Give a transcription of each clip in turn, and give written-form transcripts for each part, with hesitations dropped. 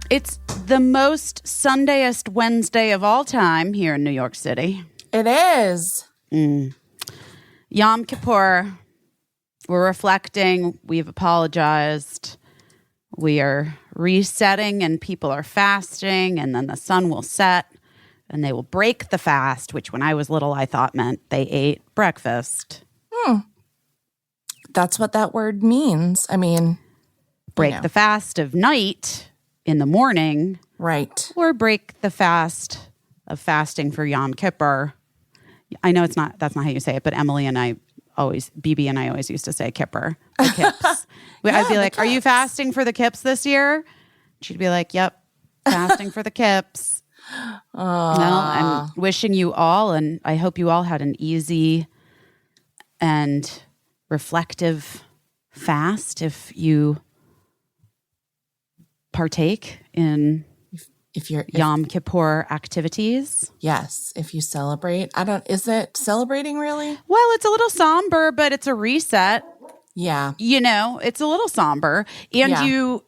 It's the most Sundayest Wednesday of all time here in New York City. It is. Yom Kippur. We're reflecting. We've apologized. We are resetting, and people are fasting, and then the sun will set, and they will break the fast, which when I was little, I thought meant they ate breakfast. That's what that word means. I mean, break the fast of night in the morning. Right. Or break the fast of fasting for Yom Kippur. I know that's not how you say it, but Emily and I BB and I always used to say Kippur, the kips. I'd be like, are you fasting for the kips this year? She'd be like, yep, fasting for the kips. Well, I'm wishing you all, and I hope you all had an easy and reflective fast if you partake in Yom Kippur activities. Yes, if you celebrate. Is it celebrating really? Well, it's a little somber, but it's a reset. Yeah. It's a little somber. And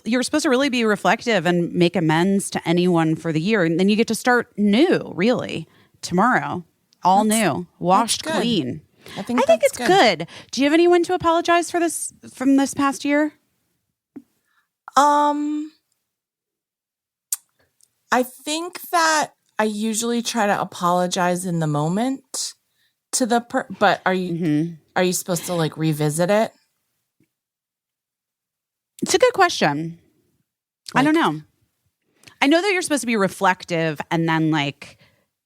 you're supposed to really be reflective and make amends to anyone for the year. And then you get to start new, really, tomorrow. All new. Washed clean. I think it's good. Do you have anyone to apologize for this from this past year? I think that I usually try to apologize in the moment to the but are you supposed to like revisit it? It's a good question. I don't know. I know that you're supposed to be reflective and then like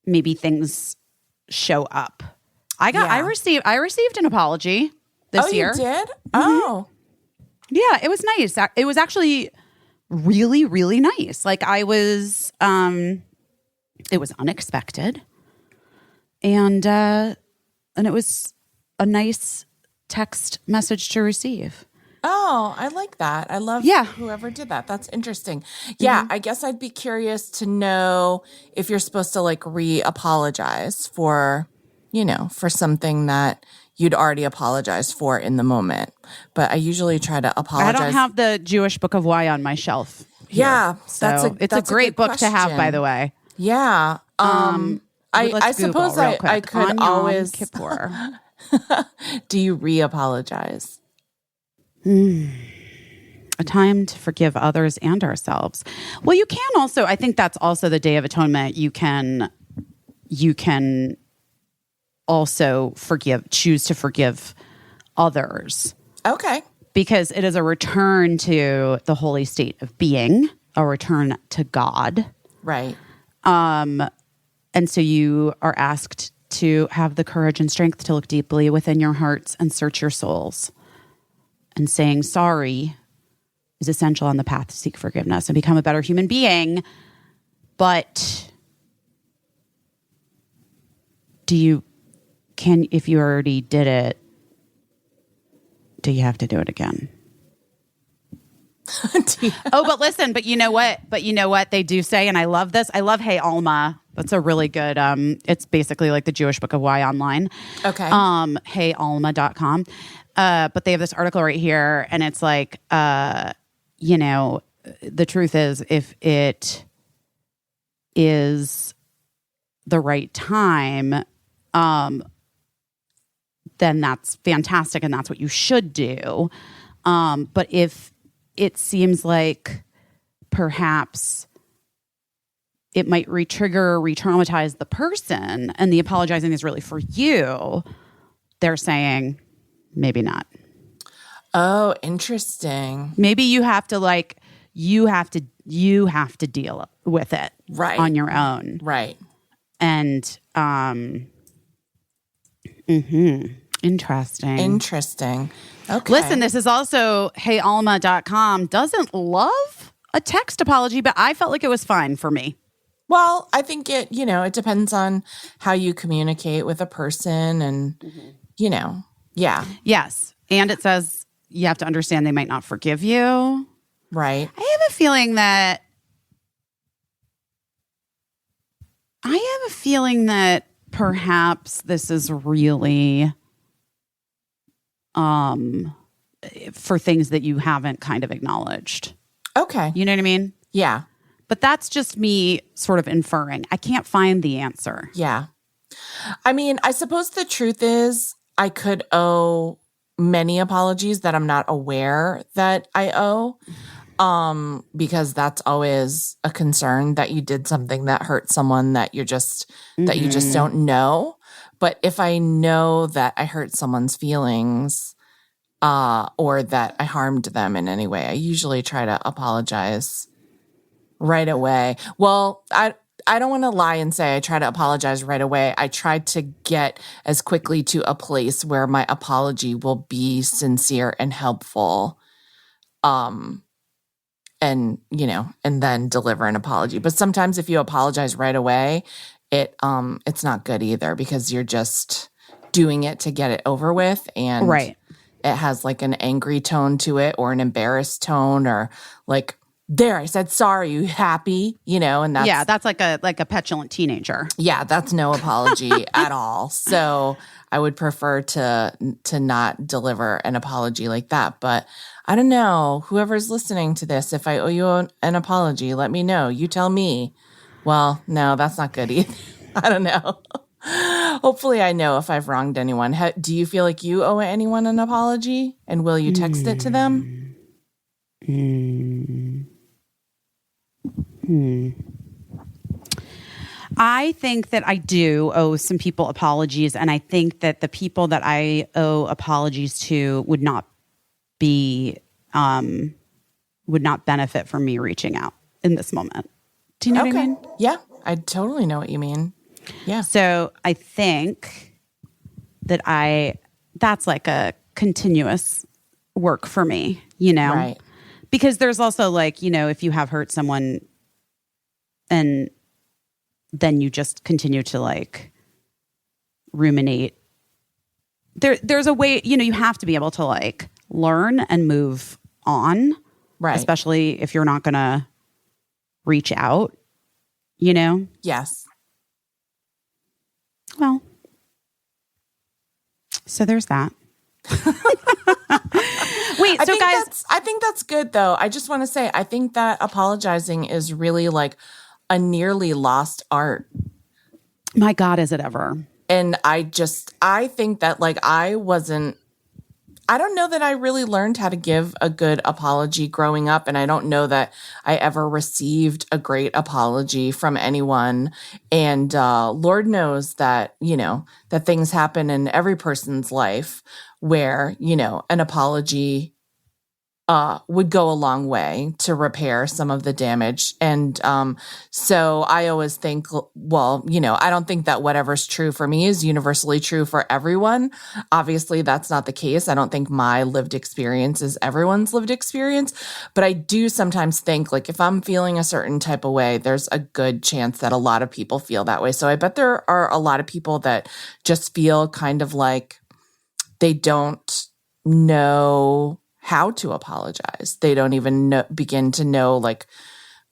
maybe things show up. I received an apology this year. Oh, you did? Oh. Yeah, it was nice. It was actually really, really nice. Like it was unexpected. And it was a nice text message to receive. Oh, I like that. I love whoever did that. That's interesting. Yeah, I guess I'd be curious to know if you're supposed to like re-apologize for, for something that you'd already apologized for in the moment. But I usually try to apologize. I don't have the Jewish Book of Why on my shelf here, yeah, so it's a great book to have, by the way. Yeah. I suppose I could always. Kippur. Do you re-apologize? A time to forgive others and ourselves. Well, you can also, I think that's also the Day of Atonement. You can also choose to forgive others. Okay. Because it is a return to the holy state of being, a return to God. Right. And so you are asked to have the courage and strength to look deeply within your hearts and search your souls. And saying sorry is essential on the path to seek forgiveness and become a better human being. But if you already did it, do you have to do it again? But you know what they do say, and I love this. I love Hey Alma. That's a really good, it's basically like the Jewish Book of Why online. Okay. HeyAlma.com. But they have this article right here, and it's like, the truth is, if it is the right time, then that's fantastic, and that's what you should do. But if it seems like perhaps it might re-trigger, re-traumatize the person, and the apologizing is really for you, they're saying maybe not. Oh, interesting. Maybe you have to deal with it on your own. Right. And Interesting. Okay. Listen, this is also HeyAlma.com doesn't love a text apology, but I felt like it was fine for me. Well, I think it depends on how you communicate with a person and, yeah. Yes. And it says you have to understand they might not forgive you. Right. I have a feeling that perhaps this is really for things that you haven't kind of acknowledged. Okay. You know what I mean? Yeah. But that's just me sort of inferring. I can't find the answer. Yeah. I mean, I suppose the truth is I could owe many apologies that I'm not aware that I owe. Because that's always a concern that you did something that hurt someone that you just don't know. But if I know that I hurt someone's feelings, or that I harmed them in any way, I usually try to apologize right away. Well, I don't want to lie and say I try to apologize right away. I try to get as quickly to a place where my apology will be sincere and helpful. And, and then deliver an apology. But sometimes if you apologize right away, it's not good either because you're just doing it to get it over with. And right. It has like an angry tone to it or an embarrassed tone or like, there, I said sorry, you happy, and that's like a petulant teenager. Yeah, that's no apology at all. So I would prefer to not deliver an apology like that. But I don't know, whoever's listening to this, if I owe you an apology, let me know. You tell me. Well, no, that's not good either. I don't know. Hopefully I know if I've wronged anyone. Do you feel like you owe anyone an apology? And will you text it to them? I think that I do owe some people apologies, and I think that the people that I owe apologies to would not benefit from me reaching out in this moment. Do you know what I mean? Yeah, I totally know what you mean. Yeah. So I think that that's like a continuous work for me, Right. Because there's also like, if you have hurt someone and then you just continue to like ruminate. There's a way, you have to be able to like learn and move on. Right. Especially if you're not going to reach out, Yes. Well, so there's that. Wait, so guys, I think that's good though. I just want to say, I think that apologizing is really like a nearly lost art. My God, is it ever? And I think that like I don't know that I really learned how to give a good apology growing up. And I don't know that I ever received a great apology from anyone. And Lord knows that, that things happen in every person's life where, an apology would go a long way to repair some of the damage. And so I always think, well, I don't think that whatever's true for me is universally true for everyone. Obviously, that's not the case. I don't think my lived experience is everyone's lived experience. But I do sometimes think, like, if I'm feeling a certain type of way, there's a good chance that a lot of people feel that way. So I bet there are a lot of people that just feel kind of like they don't know how to apologize. They don't even begin to know like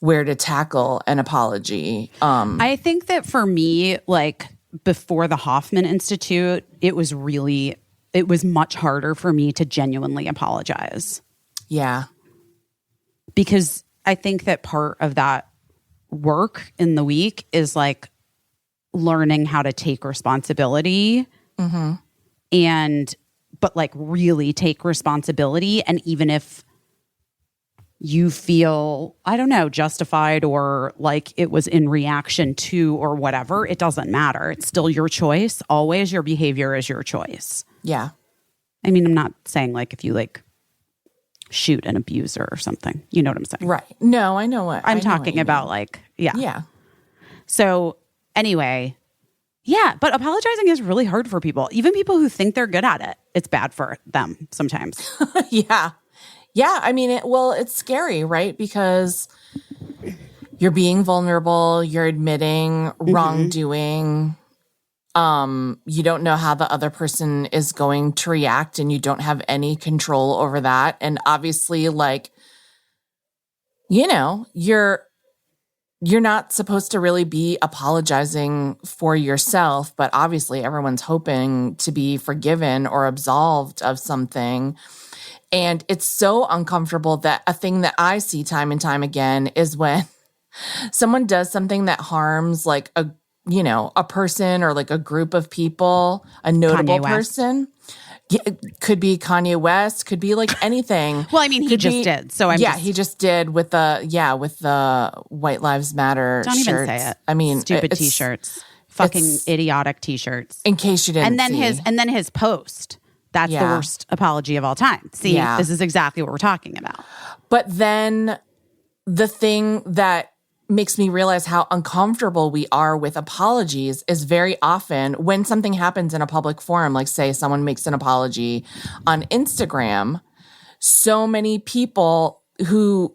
where to tackle an apology. I think that for me, like before the Hoffman Institute, it was much harder for me to genuinely apologize. Yeah. Because I think that part of that work in the week is like learning how to take responsibility but like really take responsibility. And even if you feel, I don't know, justified or like it was in reaction to or whatever, it doesn't matter. It's still your choice. Always your behavior is your choice. Yeah. I mean, I'm not saying like if you like shoot an abuser or something, you know what I'm saying? Right. No, I know what I'm talking about. Like, yeah. Yeah. So anyway, yeah, but apologizing is really hard for people. Even people who think they're good at it, it's bad for them sometimes. Yeah. Yeah. I mean, it's scary, right? Because you're being vulnerable, you're admitting wrongdoing. You don't know how the other person is going to react and you don't have any control over that. And obviously, like, you're not supposed to really be apologizing for yourself, but obviously everyone's hoping to be forgiven or absolved of something. And it's so uncomfortable that a thing that I see time and time again is when someone does something that harms like a person or like a group of people, a notable person. Yeah, it could be Kanye West, could be like anything. Well, I mean, he just did. So he just did with the White Lives Matter Don't shirts. even say it. I mean, stupid t-shirts. Fucking idiotic t-shirts. In case you didn't see. And then his post. That's the worst apology of all time. See, this is exactly what we're talking about. But then the thing that makes me realize how uncomfortable we are with apologies is very often when something happens in a public forum, like say someone makes an apology on Instagram, so many people to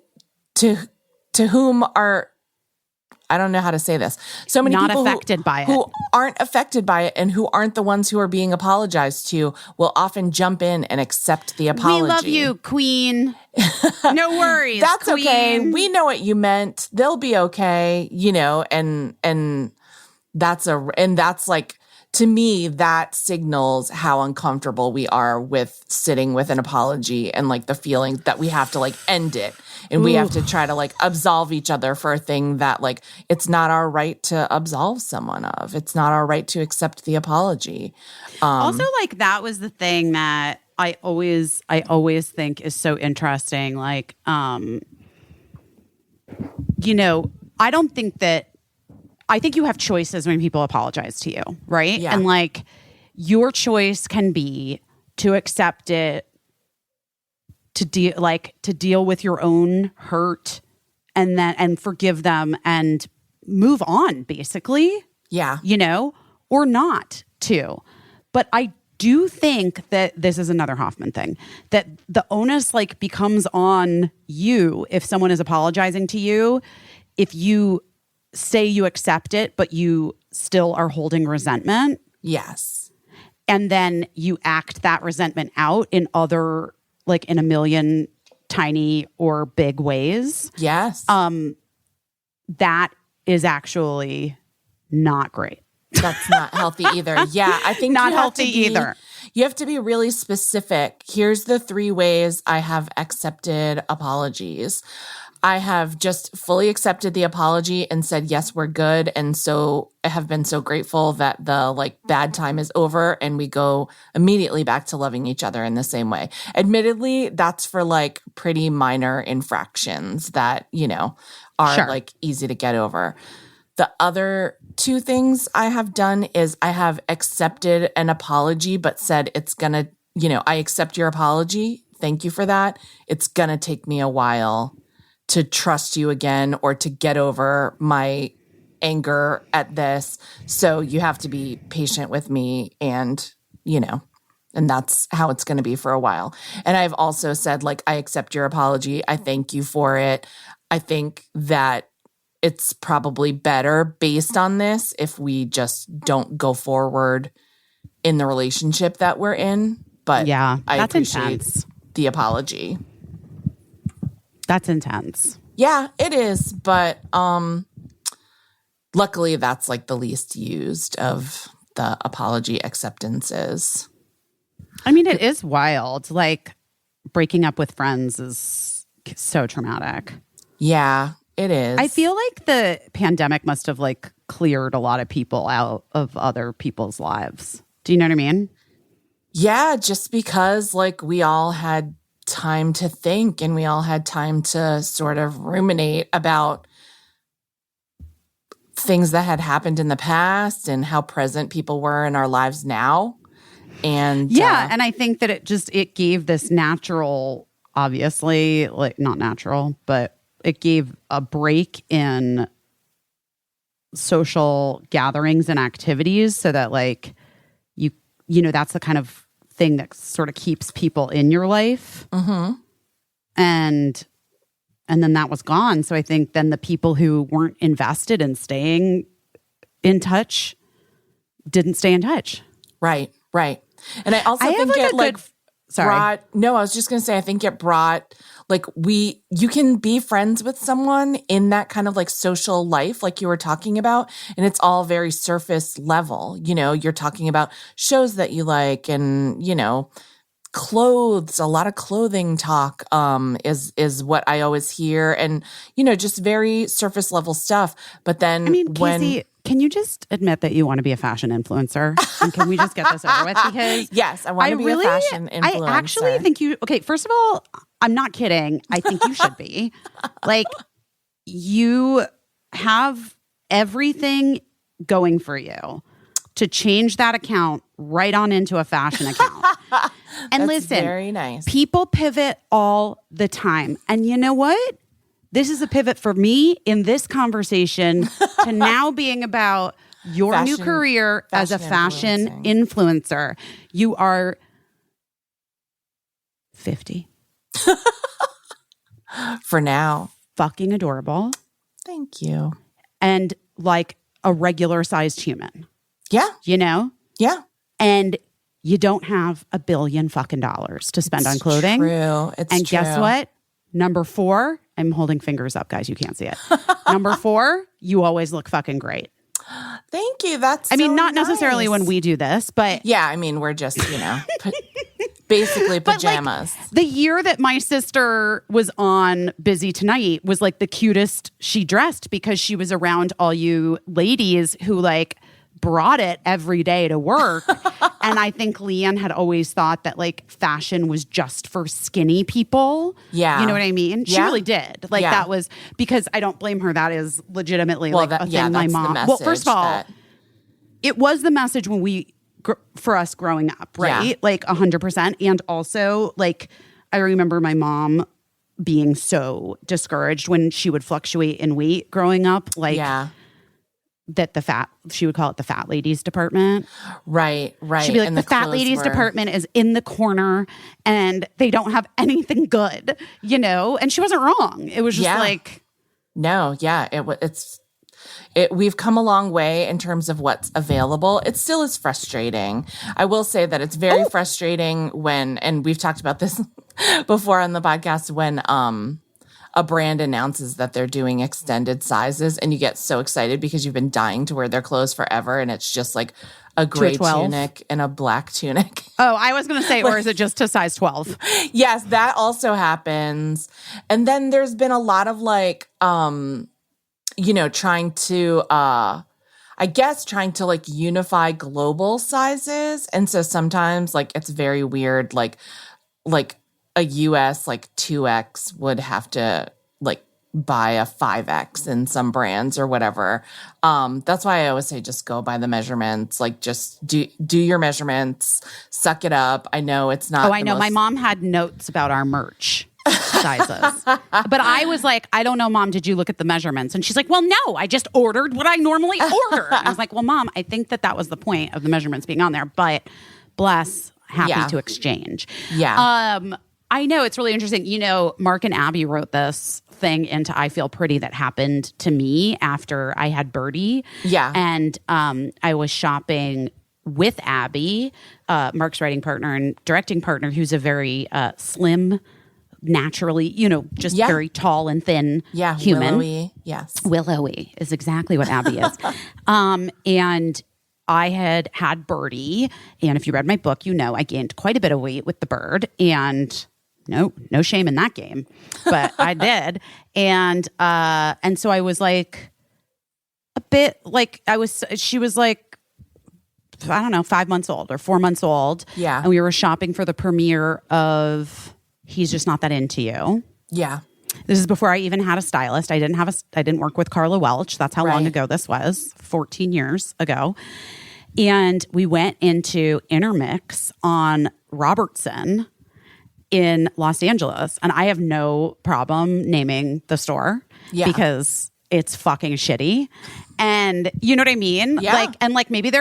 whom are, I don't know how to say this. So many not people affected by it. Who aren't affected by it and who aren't the ones who are being apologized to will often jump in and accept the apology. We love you, Queen. No worries. That's Queen. okay. We know what you meant. They'll be okay, and that's like, to me, that signals how uncomfortable we are with sitting with an apology and like the feeling that we have to like end it. And we have to try to like absolve each other for a thing that like it's not our right to absolve someone of. It's not our right to accept the apology. Also, like that was the thing that I always think is so interesting. Like, I think you have choices when people apologize to you, right? Yeah. And like your choice can be to accept it, to deal with your own hurt and forgive them and move on, basically. Yeah. Or not to. But I do think that this is another Hoffman thing, that the onus like becomes on you if someone is apologizing to you, if you say you accept it, but you still are holding resentment. Yes. And then you act that resentment out in other, like in a million tiny or big ways. Yes. That is actually not great. That's not healthy either. Yeah, I think not healthy either. You have to be really specific. Here's the 3 ways I have accepted apologies. I have just fully accepted the apology and said, yes, we're good. And so I have been so grateful that the like bad time is over and we go immediately back to loving each other in the same way. Admittedly, that's for like pretty minor infractions that, are like easy to get over. The other 2 things I have done is I have accepted an apology, but said it's going to, I accept your apology. Thank you for that. It's going to take me a while to trust you again or to get over my anger at this. So you have to be patient with me and, and that's how it's going to be for a while. And I've also said, like, I accept your apology. I thank you for it. I think that it's probably better based on this if we just don't go forward in the relationship that we're in. But yeah, I that's appreciate intense. The apology. That's intense. Yeah, it is. But luckily, that's like the least used of the apology acceptances. I mean, it is wild. Like breaking up with friends is so traumatic. Yeah, it is. I feel like the pandemic must have like cleared a lot of people out of other people's lives. Do you know what I mean? Yeah, just because like we all had time to think and we all had time to sort of ruminate about things that had happened in the past and how present people were in our lives now. And and I think that it gave this natural, obviously, like not natural, but it gave a break in social gatherings and activities so that like that's the kind of thing that sort of keeps people in your life. Mm-hmm. And then that was gone. So I think then the people who weren't invested in staying in touch didn't stay in touch. Right. And I also think it like brought, no, I was just going to say, I think it brought like you can be friends with someone in that kind of like social life, like you were talking about. And it's all very surface level. You're talking about shows that you like and, clothes, a lot of clothing talk is what I always hear, and just very surface level stuff. But then, Caissie, can you just admit that you want to be a fashion influencer? And can we just get this over with? Because yes, I want to be a fashion influencer. I actually think you. Okay, first of all, I'm not kidding. I think you should be. Like, you have everything going for you to change that account right on into a fashion account. And listen, very nice. People pivot all the time. And you know what? This is a pivot for me in this conversation to now being about your new career as a fashion influencer. You are 50. For now. Fucking adorable. Thank you. And like a regular sized human. Yeah. Yeah. And you don't have $1 billion fucking dollars to spend on clothing. It's true. Guess what? Number 4, I'm holding fingers up, guys. You can't see it. Number 4, you always look fucking great. Thank you. That's not necessarily when we do this, but yeah, we're just, basically pajamas. But the year that my sister was on Busy Tonight was like the cutest she dressed because she was around all you ladies who like brought it every day to work. And I think Leanne had always thought that like fashion was just for skinny people. Yeah. You know what I mean? She really did. Like that was, because I don't blame her. That is legitimately a thing my mom. Well, first of all, it was the message when for us growing up, right? Yeah. Like 100%. And also like, I remember my mom being so discouraged when she would fluctuate in weight growing up. Like, that she would call it the fat ladies department. Right. She'd be like, the fat ladies department is in the corner and they don't have anything good, and she wasn't wrong. It was just like. No, yeah. We've come a long way in terms of what's available. It still is frustrating. I will say that it's very frustrating and we've talked about this before on the podcast, when, a brand announces that they're doing extended sizes and you get so excited because you've been dying to wear their clothes forever and it's just like a gray tunic and a black tunic. Oh, I was going to say, or is it just to size 12? Yes, that also happens. And then there's been a lot of like, trying to like unify global sizes. And so sometimes like it's very weird, like a US like 2X would have to like buy a 5X in some brands or whatever. That's why I always say just go by the measurements. Like just do your measurements, suck it up. I know it's not. Oh, I know. My mom had notes about our merch sizes. But I was like, I don't know, Mom, did you look at the measurements? And she's like, well, no, I just ordered what I normally order. And I was like, well, Mom, I think that was the point of the measurements being on there, but bless, happy to exchange. Yeah. I know, it's really interesting. Mark and Abby wrote this thing into I Feel Pretty that happened to me after I had Birdie. Yeah. And I was shopping with Abby, Mark's writing partner and directing partner, who's a very slim, naturally, just very tall and thin human. Willowy, yes. Willowy is exactly what Abby is. And I had Birdie, and if you read my book, I gained quite a bit of weight with the bird, and no shame in that game, but I did. And so I was like a bit like she was like, I don't know, 5 months old or 4 months old. Yeah. And we were shopping for the premiere of He's Just Not That Into You. Yeah. This is before I even had a stylist. I didn't work with Carla Welch. That's how long ago this was, 14 years ago. And we went into Intermix on Robertson in Los Angeles. And I have no problem naming the store because it's fucking shitty. And you know what I mean? Yeah. Maybe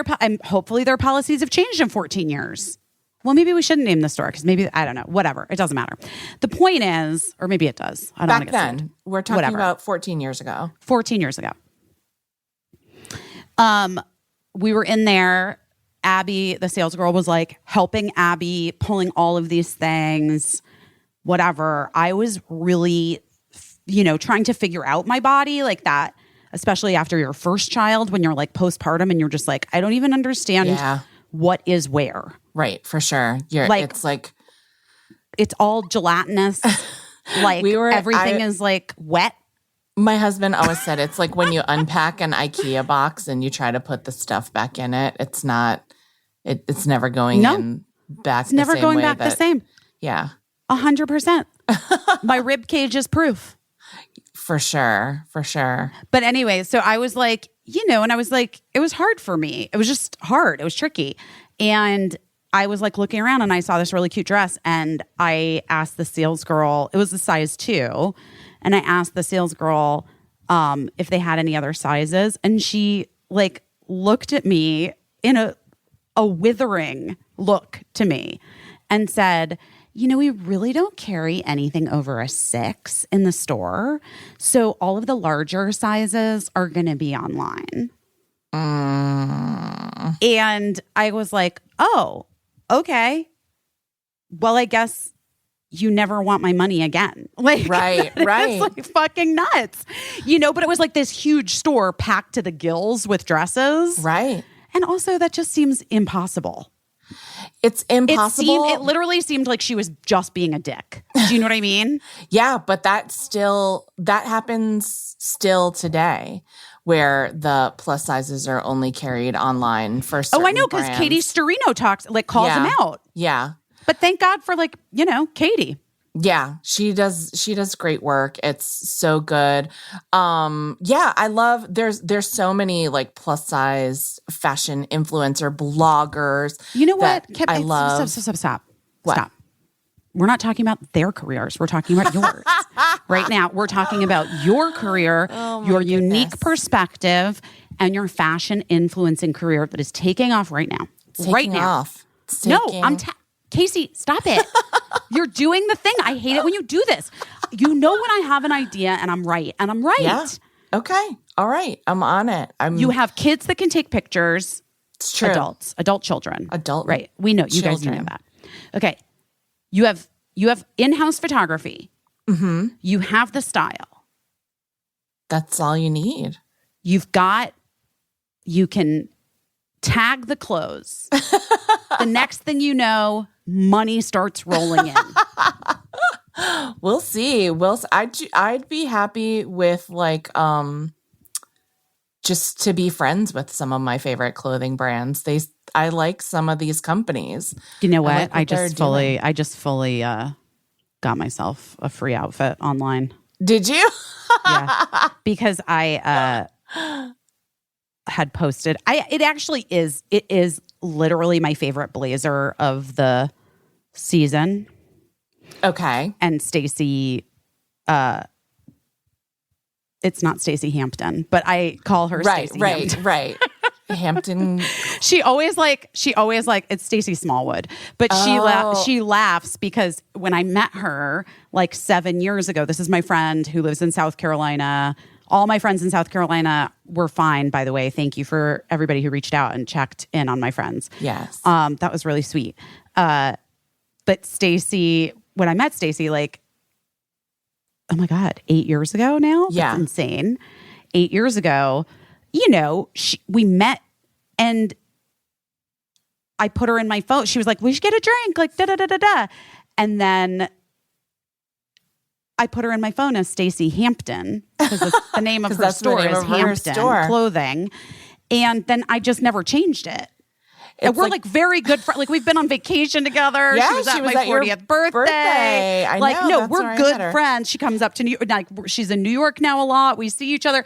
hopefully their policies have changed in 14 years. Well, maybe we shouldn't name the store because maybe, I don't know, whatever. It doesn't matter. The point is, or maybe it does. I don't want to get sued. We're talking about 14 years ago. 14 years ago. We were in there. Abby, the sales girl, was like helping Abby, pulling all of these things, whatever. I was really, trying to figure out my body like that, especially after your first child, when you're like postpartum and you're just like, I don't even understand what is where. Right, for sure. It's like it's all gelatinous. Like everything is like wet. My husband always said it's like when you unpack an IKEA box and you try to put the stuff back in it. It's not. It's never going in back. It's never going back the same. Yeah, 100%. My rib cage is proof. For sure. But anyway, so I was like, and I was like, it was hard for me. It was just hard. It was tricky, and I was like looking around and I saw this really cute dress, and I asked the sales girl. It was a size 2. And I asked the sales girl if they had any other sizes. And she like looked at me in a withering look to me and said, we really don't carry anything over a 6 in the store. So all of the larger sizes are going to be online. And I was like, oh, okay. Well, I guess you never want my money again. Like, right. It's like fucking nuts, but it was like this huge store packed to the gills with dresses. Right. And also that just seems impossible. It's impossible. It literally seemed like she was just being a dick. Do you know what I mean? Yeah, but that happens still today, where the plus sizes are only carried online for certain I know, because Katie Sturino calls them out. Yeah. But thank God for Katie. Yeah, she does great work. It's so good. I love there's so many like plus size fashion influencer bloggers. You know what? I love. Stop. What? Stop. We're not talking about their careers. We're talking about yours. Right now, we're talking about your career, your unique perspective, and your fashion influencing career that is taking off right now. Caissie, stop it. You're doing the thing. I hate it when you do this. When I have an idea and I'm right. Yeah. Okay. All right. I'm on it. You have kids that can take pictures. It's true. Adult children. Right. We know. You guys know that. Okay. You have in-house photography. Mm-hmm. You have the style. That's all you need. You can tag the clothes. The next thing you know, money starts rolling in. We'll see. I'd be happy with just to be friends with some of my favorite clothing brands. I like some of these companies. You know what? I just fully got myself a free outfit online. Did you? Yeah, because I had posted. It is literally my favorite blazer of the season. Okay. And Stacey, it's not Stacey Hampton, but I call her Stacey Hampton. Right. Hampton. She always it's Stacey Smallwood, but she laughs because when I met her 7 years ago, this is my friend who lives in South Carolina. All my friends in South Carolina were fine, by the way. Thank you for everybody who reached out and checked in on my friends. Yes. That was really sweet. But Stacey, when I met Stacey, oh my God, 8 years ago now? Yeah. That's insane. 8 years ago, we met and I put her in my phone. She was like, we should get a drink, da-da-da-da-da. And then I put her in my phone as Stacey Hampton because the name of her store is Hampton Clothing. And then I just never changed it. And we're very good friends. We've been on vacation together. Yeah, she was at my 40th birthday. I know. No, we're good friends. She comes up to New York. She's in New York now a lot. We see each other.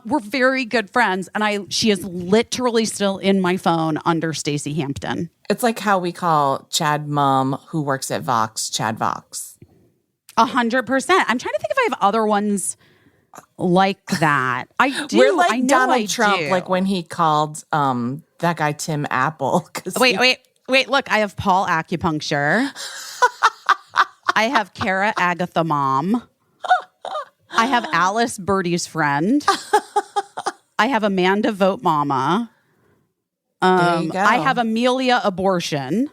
We're very good friends. And she is literally still in my phone under Stacey Hampton. It's like how we call Chad Mum, who works at Vox, Chad Vox. 100%. I'm trying to think if I have other ones like that. I do. We're like I know Donald I Trump, do. when he called that guy Tim Apple. Wait. Look, I have Paul Acupuncture. I have Cara Agatha Mom. I have Alice Birdie's friend. I have Amanda Vote Mama. There you go. I have Amelia Abortion.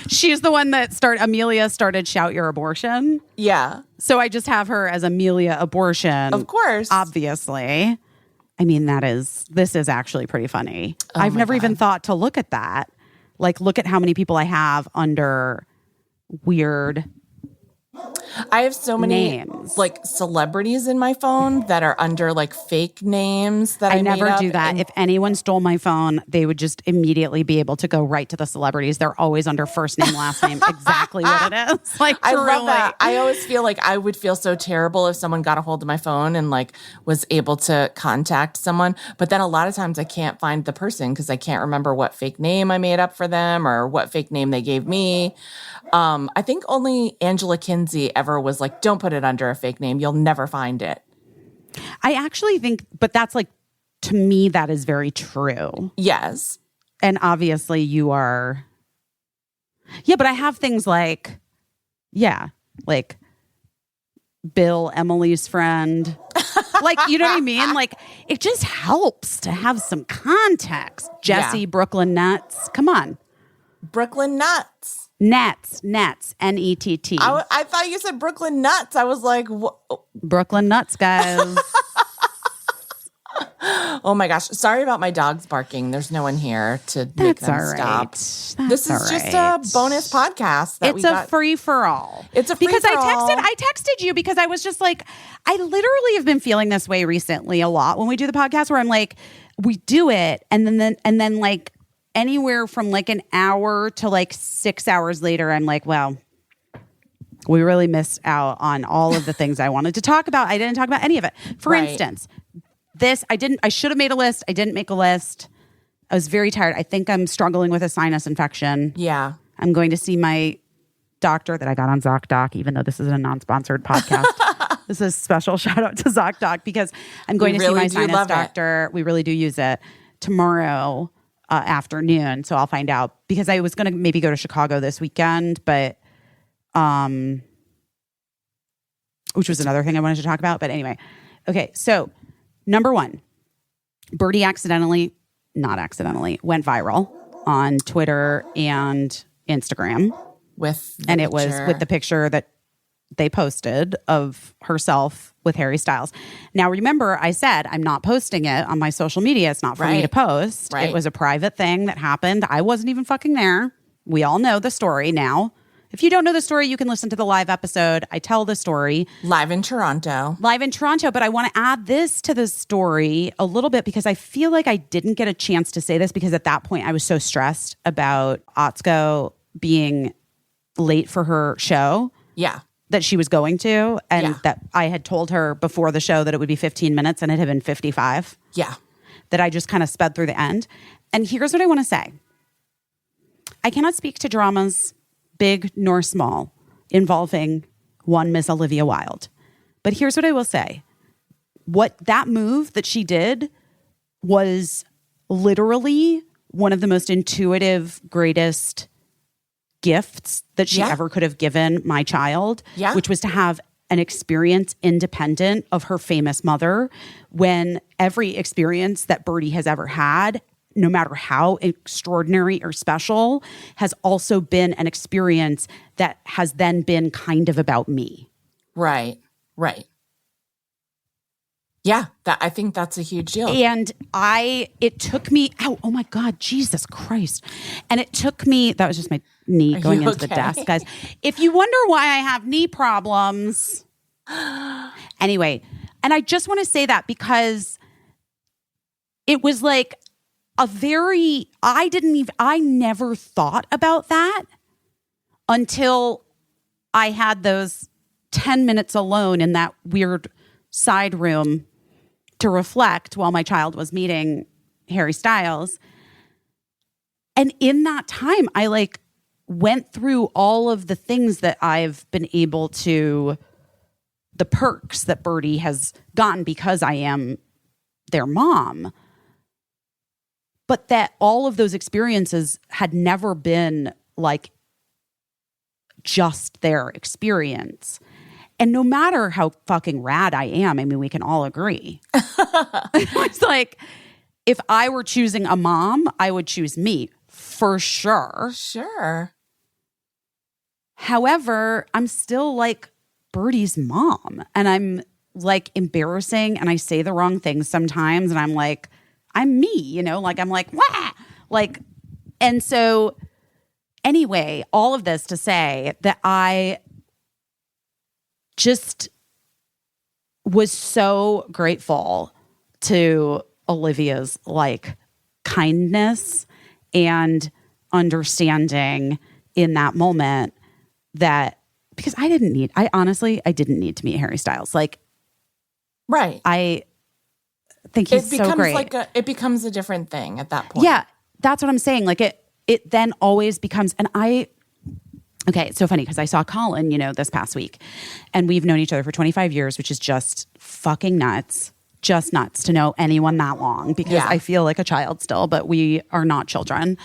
She's the one that Amelia started Shout Your Abortion. Yeah. So I just have her as Amelia Abortion. Of course. Obviously. I mean, this is actually pretty funny. I've never even thought to look at that. Like, look at how many people I have under weird I have so many names. like celebrities in my phone that are under like fake names that I never made do that. If anyone stole my phone, they would just immediately be able to go right to the celebrities. They're always under first name, last name, exactly what it is. Like, I love that. I always feel like I would feel so terrible if someone got a hold of my phone and like was able to contact someone. But then a lot of times I can't find the person because I can't remember what fake name I made up for them or what fake name they gave me. I think only Angela Kinsey ever was like, don't put it under a fake name. You'll never find it. I actually think, but that's like, to me, that is very true. Yes. And obviously you are. Yeah, but I have things like, like Bill, Emily's friend. Like, you know what I mean? Like, it just helps to have some context. Jesse, Brooklyn Nuts. Come on. Brooklyn Nuts. Nets, N-E-T-T. I thought you said Brooklyn Nuts. I was like, Brooklyn Nuts, guys. Oh my gosh. Sorry about my dogs barking. There's no one here to make them stop. This is just a bonus podcast. It's a free for all. It's a free for all. I texted you because I was just like, I literally have been feeling this way recently a lot when we do the podcast where I'm like, we do it and then like anywhere from like an hour to like 6 hours later, I'm like, well, we really missed out on all of the things I wanted to talk about. I didn't talk about any of it. For instance, I should have made a list. I didn't make a list. I was very tired. I think I'm struggling with a sinus infection. Yeah. I'm going to see my doctor that I got on ZocDoc, even though this is a non-sponsored podcast. This is a special shout out to ZocDoc because I'm going to see my sinus doctor. We really do use it tomorrow afternoon. So I'll find out because I was going to maybe go to Chicago this weekend, but which was another thing I wanted to talk about. But anyway, okay. So number one, Birdie not accidentally, went viral on Twitter and Instagram. It was with the picture that they posted of herself with Harry Styles. Now, remember, I said I'm not posting it on my social media. It's not for me to post. It was a private thing that happened. I wasn't even fucking there. We all know the story now. If you don't know the story, you can listen to the live episode. I tell the story. Live in Toronto. But I want to add this to the story a little bit because I feel like I didn't get a chance to say this because at that point I was so stressed about Otsko being late for her show. Yeah. That she was going to. And that I had told her before the show that it would be 15 minutes and it had been 55. Yeah. That I just kind of sped through the end. And here's what I want to say. I cannot speak to dramas, big nor small, involving one Miss Olivia Wilde. But here's what I will say. What that move that she did was literally one of the most intuitive, greatest gifts that she ever could have given my child, which was to have an experience independent of her famous mother, when every experience that Birdie has ever had, no matter how extraordinary or special, has also been an experience that has then been kind of about me. Right. Yeah, I think that's a huge deal. And it took me, oh my God, Jesus Christ. And it took me, that was just my knee going into the desk, guys. If you wonder why I have knee problems. Anyway, and I just want to say that because it was like I never thought about that until I had those 10 minutes alone in that weird side room to reflect while my child was meeting Harry Styles. And in that time, I went through all of the things that I've been able to, the perks that Birdie has gotten because I am their mom. But that all of those experiences had never been just their experience. And no matter how fucking rad I am, I mean, we can all agree. It's like, if I were choosing a mom, I would choose me for sure. Sure. However, I'm still Birdie's mom. And I'm embarrassing and I say the wrong things sometimes. And I'm I'm me, I'm wah! And so anyway, all of this to say that I just was so grateful to Olivia's like kindness and understanding in that moment, that because I didn't need to meet Harry Styles. Like, right. I think he's so great. It becomes a different thing at that point. Yeah, that's what I'm saying. Like it then always becomes, okay, it's so funny because I saw Colin, this past week, and we've known each other for 25 years, which is just fucking nuts. Just nuts to know anyone that long, because I feel like a child still, but we are not children.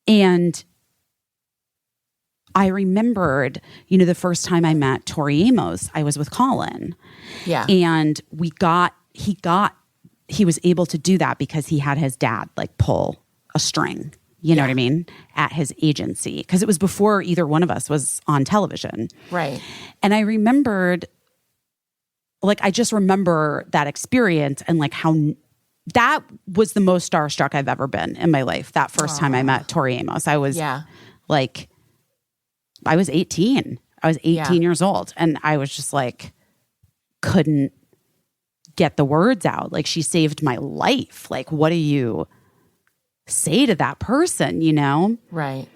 And I remembered, the first time I met Tori Amos, I was with Colin. Yeah. And he was able to do that because he had his dad like pull a string, you know what I mean, at his agency. Because it was before either one of us was on television. Right. And I remembered, like, I just remember that experience and like how that was the most starstruck I've ever been in my life. That first time I met Tori Amos, I was like, I was 18. I was 18 years old. And I was just like, couldn't get the words out. Like, she saved my life. Like, what do you say to that person, Right.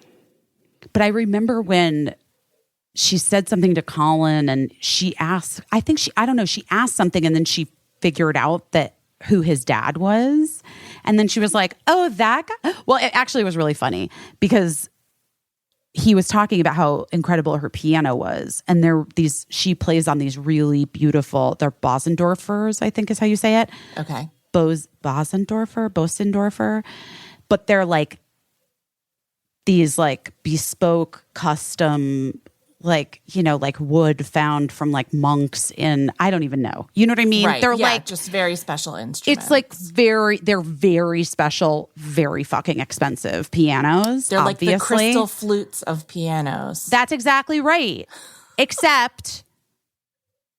But I remember when she said something to Colin and she asked, she asked something and then she figured out that who his dad was. And then she was like, oh, that guy? Well, it actually was really funny because he was talking about how incredible her piano was. And she plays on these really beautiful, they're Bosendorfers, I think is how you say it. Okay. Bosendorfer. But they're like these like bespoke custom, like, like wood found from like monks in, I don't even know. You know what I mean? Right. They're like just very special instruments. It's like they're very special, very fucking expensive pianos. They're obviously. Like the crystal flutes of pianos. That's exactly right. Except,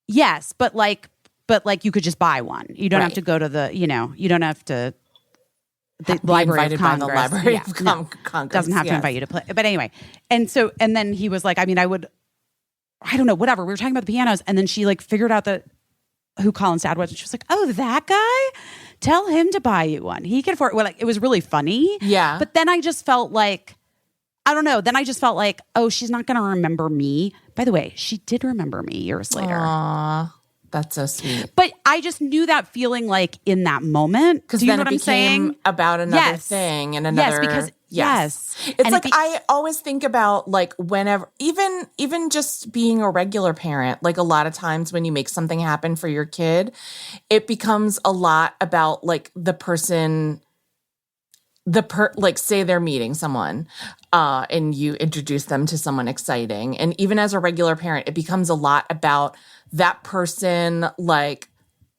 yes, but you could just buy one. You don't have to go to the, you don't have to. The Library of Congress. By the Library of Congress. Doesn't have to invite you to play. But anyway. And then he was like, I don't know, whatever. We were talking about the pianos. And then she like figured out who Colin's dad was. And she was like, oh, that guy? Tell him to buy you one. He can afford it. Well, like, it was really funny. Yeah. But then I just felt like, I don't know. Then I just felt like, oh, she's not going to remember me. By the way, she did remember me years later. Aww. That's so sweet. But I just knew that feeling like in that moment. Because then it became about another thing and another. Yes. It's like I always think about like whenever, even just being a regular parent, like a lot of times when you make something happen for your kid, it becomes a lot about like the person, like say they're meeting someone and you introduce them to someone exciting. And even as a regular parent, it becomes a lot about that person like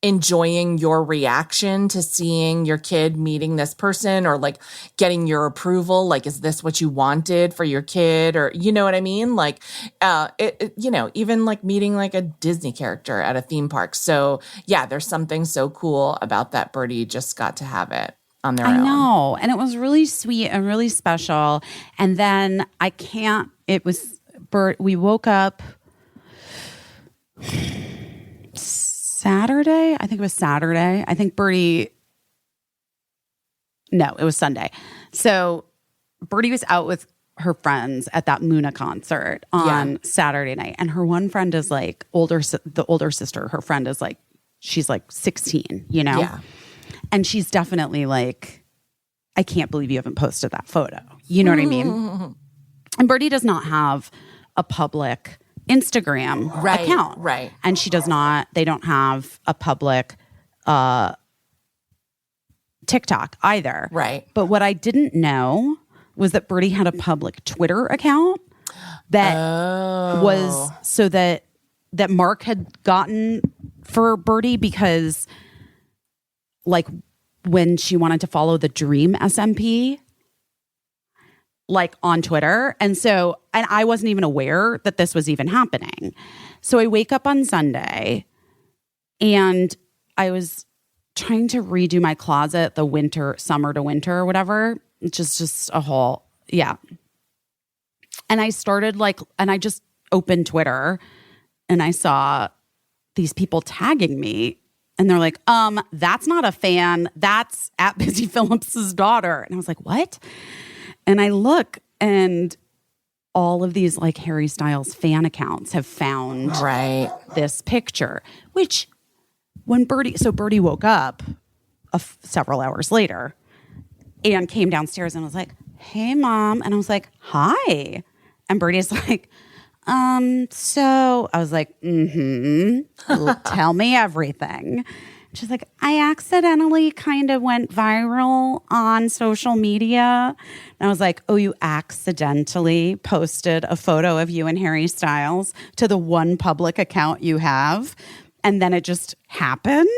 enjoying your reaction to seeing your kid meeting this person or like getting your approval. Like, is this what you wanted for your kid? Or, you know what I mean? Like, even like meeting like a Disney character at a theme park. So yeah, there's something so cool about that Birdie just got to have it on their own. I know. And it was really sweet and really special. And then we woke up Saturday. I think it was Saturday. I think it was Sunday. So Birdie was out with her friends at that Muna concert on Saturday night. And her one friend is like the older sister. Her friend is like, she's like 16, Yeah. And she's definitely like, I can't believe you haven't posted that photo. You know what I mean? And Birdie does not have a public Instagram account. Right. And they don't have a public TikTok either. Right. But what I didn't know was that Birdie had a public Twitter account that was so that Mark had gotten for Birdie because like when she wanted to follow the Dream SMP like on Twitter. And I wasn't even aware that this was even happening. So I wake up on Sunday and I was trying to redo my closet, summer to winter or whatever, which is just a whole Yeah. And I started and I just opened Twitter and I saw these people tagging me and they're like, that's not a fan. That's at Busy Phillips's daughter. And I was like, what? And I look and all of these Harry Styles fan accounts have found this picture, which when Birdie woke up several hours later and came downstairs and was like, hey, Mom. And I was like, hi. And Birdie's like, so I was like, tell me everything. She's like, I accidentally kind of went viral on social media. And I was like, oh, you accidentally posted a photo of you and Harry Styles to the one public account you have. And then it just happened.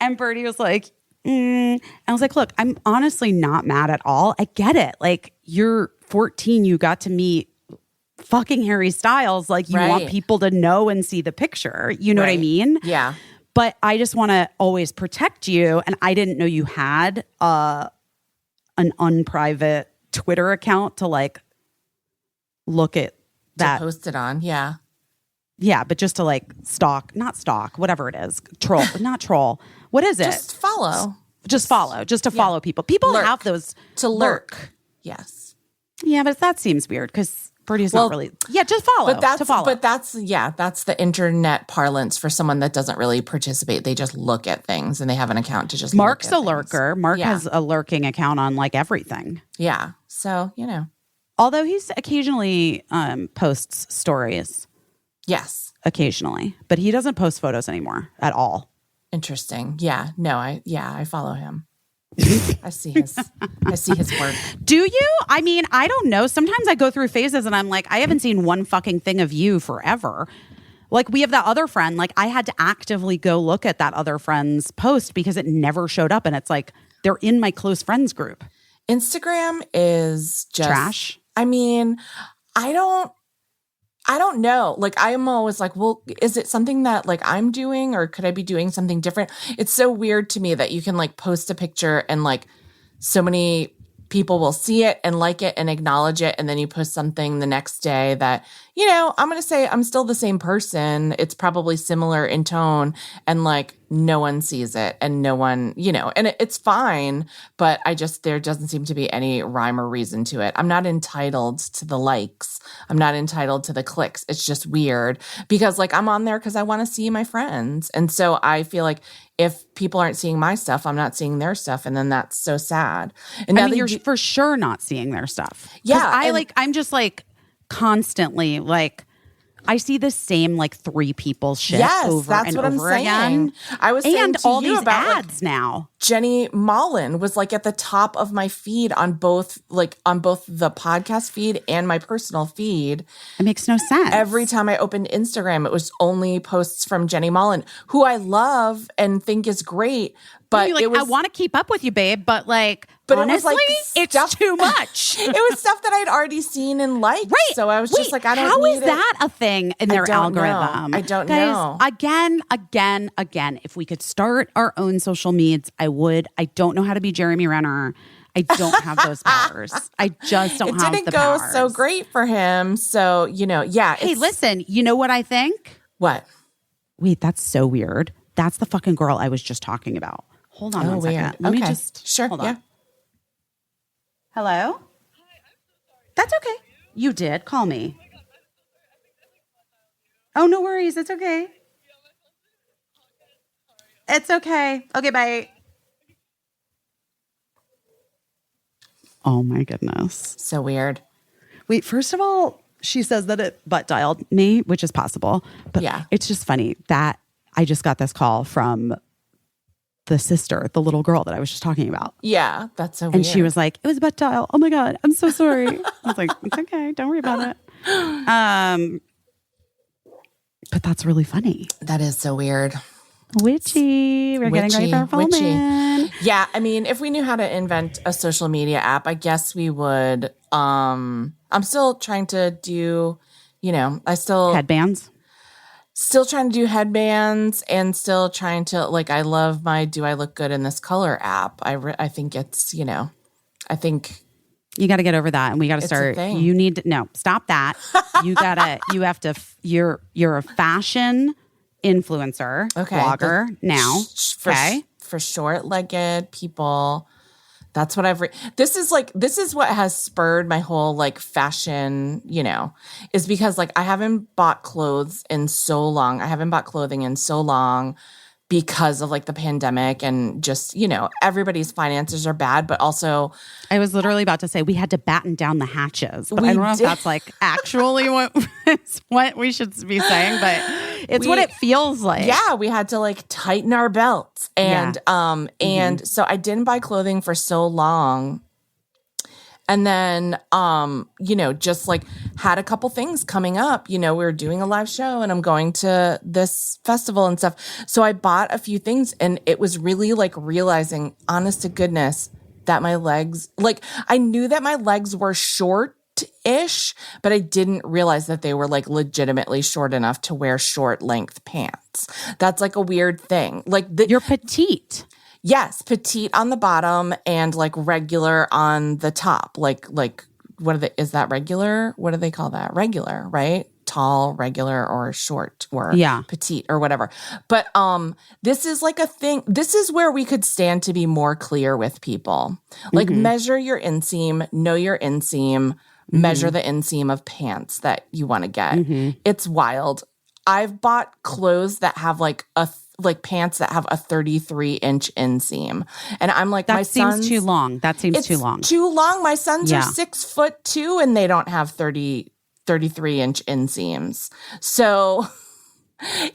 And Birdie was like, I was like, look, I'm honestly not mad at all. I get it. You're 14. You got to meet fucking Harry Styles. You want people to know and see the picture. You know what I mean? Yeah. But I just want to always protect you. And I didn't know you had an unprivate Twitter account to look at that. To post it on. Yeah. Yeah. But just to not stalk, whatever it is. Troll, not troll. What is it? Just follow. Just follow. Just to follow people. People have those. To lurk. Yes. Yeah, but that seems weird because Birdie's not really. Yeah, just follow. But that's the internet parlance for someone that doesn't really participate. They just look at things and they have an account to just. Mark's a lurker. Mark has a lurking account on everything. Yeah. So Although he's occasionally posts stories. Yes. Occasionally, but he doesn't post photos anymore at all. Interesting. Yeah. No. I follow him. I see his work. Do you? I mean, I don't know. Sometimes I go through phases and I'm like, I haven't seen one fucking thing of you forever. We have that other friend. I had to actively go look at that other friend's post because it never showed up. And it's they're in my close friends group. Instagram is just trash. I mean, I don't know. I'm always well, is it something that I'm doing or could I be doing something different? It's so weird to me that you can post a picture and so many people will see it and like it and acknowledge it. And then you post something the next day that, I'm going to say I'm still the same person. It's probably similar in tone and no one sees it and no one, and it's fine. But there doesn't seem to be any rhyme or reason to it. I'm not entitled to the likes. I'm not entitled to the clicks. It's just weird because I'm on there because I want to see my friends. And so I feel if people aren't seeing my stuff, I'm not seeing their stuff. And then that's so sad. And now you're for sure not seeing their stuff. Yeah. I'm just constantly I see the same 3 people shit over and over again. I was saying to all you these about ads now. Jenny Mullen was at the top of my feed on both the podcast feed and my personal feed. It makes no sense. Every time I opened Instagram, it was only posts from Jenny Mullen, who I love and think is great. But it was, I want to keep up with you, babe, but honestly, it's too much. It was stuff that I'd already seen and liked. Right. So I was just I don't how need is that a thing in their algorithm? I don't Guys, know. Again, if we could start our own social medias, I would. I don't know how to be Jeremy Renner. I don't have those powers. I just don't have the powers. It didn't go so great for him. So, yeah. Hey, listen, you know what I think? What? Wait, that's so weird. That's the fucking girl I was just talking about. Hold on one second. Let me just... Sure, hold on. yeah. Hello? Hi, I'm so sorry. That's okay. You did. Call me. Oh, no worries. It's okay. It's okay. Okay, bye. Oh, my goodness. So weird. Wait, first of all, she says that it butt dialed me, which is possible. But it's just funny that I just got this call from the sister, the little girl that I was just talking about. Yeah, that's so weird. And she was like, it was a butt dial. Oh my God, I'm so sorry. I was like, it's okay. Don't worry about it. But that's really funny. That is so weird. Witchy. We're getting ready for our full moon. Yeah, I mean, if we knew how to invent a social media app, I guess we would. I'm still trying to do, headbands. Still trying to do headbands and still trying to I love my Do I Look Good in This Color app. I think it's, I think You got to get over that, and we got to start. You need to stop that. You're a fashion influencer, blogger now. For short-legged people. That's what this is what has spurred my whole like fashion, is because like I haven't bought clothes in so long. I haven't bought clothing in so long because of like the pandemic and just, everybody's finances are bad, but also I was literally about to say we had to batten down the hatches, but I don't know if that's like actually what we should be saying, but it's what it feels like. Yeah, we had to like tighten our belts and so I didn't buy clothing for so long. And then, just like had a couple things coming up. We were doing a live show and I'm going to this festival and stuff. So I bought a few things and it was really like realizing, honest to goodness, that my legs, like I knew that my legs were short-ish, but I didn't realize that they were like legitimately short enough to wear short length pants. That's like a weird thing. Like you're petite. Yes, petite on the bottom and like regular on the top. Like is that regular? What do they call that? Regular, right? Tall, regular, or short, or petite, or whatever. But this is like a thing. This is where we could stand to be more clear with people. Like measure your inseam, know your inseam, measure the inseam of pants that you want to get. It's wild. I've bought clothes that have like pants that have a 33-inch inseam. And I'm like, that seems too long. That seems too long. Too long. My sons are 6'2" and they don't have 33-inch inseams. So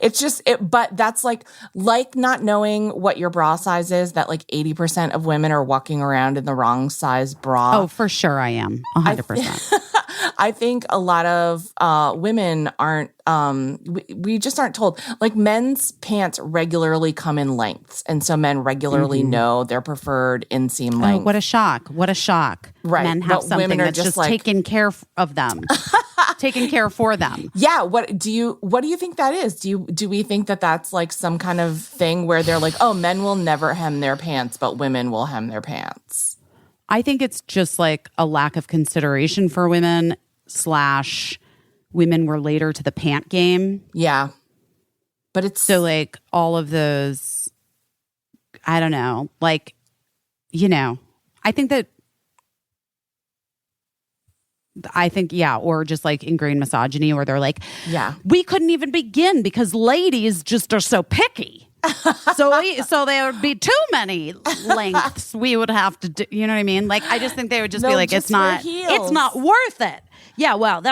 it's just, but that's like not knowing what your bra size is, that like 80% of women are walking around in the wrong size bra. Oh, for sure I am. 100%. I think a lot of women aren't, we just aren't told. Like men's pants regularly come in lengths. And so men regularly know their preferred inseam length. Oh, what a shock. What a shock. Right. Men have something that's just like, taking care of them. Taking care for them. Yeah. What do you think that is? Do we think that that's like some kind of thing where they're like, oh, men will never hem their pants, but women will hem their pants? I think it's just like a lack of consideration for women / women were later to the pant game. Yeah. But it's so like all of those, I don't know, like, I think, or just like ingrained misogyny where they're like, we couldn't even begin because ladies just are so picky. So there would be too many lengths we would have to do. You know what I mean? Like, I just think they would just be like, it's not worth it. Yeah, well,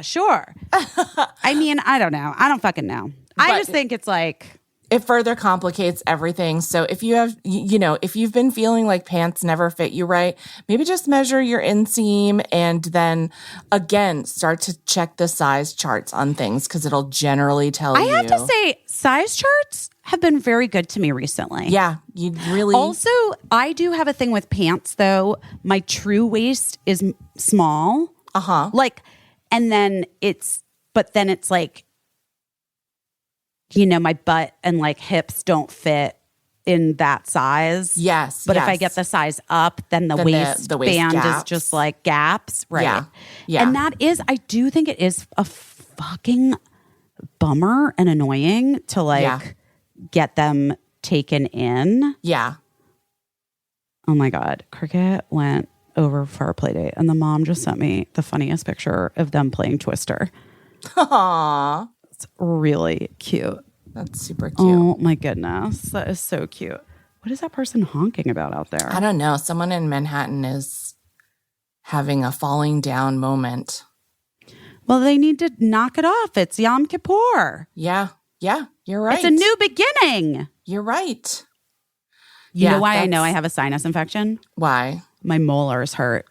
sure. I mean, I don't know. I don't fucking know. I just think it's like, it further complicates everything. So if you have, if you've been feeling like pants never fit you right, maybe just measure your inseam and then again, start to check the size charts on things because it'll generally tell you. I have to say, size charts have been very good to me recently. Yeah, you really. Also, I do have a thing with pants though. My true waist is small. Like, and then it's like, my butt and like hips don't fit in that size. Yes. But if I get the size up, then the waistband is just like gaps. Right. Yeah. And that is, I do think it is a fucking bummer and annoying to like get them taken in. Yeah. Oh my God. Cricket went over for our play date and the mom just sent me the funniest picture of them playing Twister. Aww. It's really cute. That's super cute. Oh my goodness. That is so cute. What is that person honking about out there? I don't know. Someone in Manhattan is having a falling down moment. Well, they need to knock it off. It's Yom Kippur. Yeah. Yeah. You're right. It's a new beginning. You're right. You know why I know I have a sinus infection? Why? My molars hurt.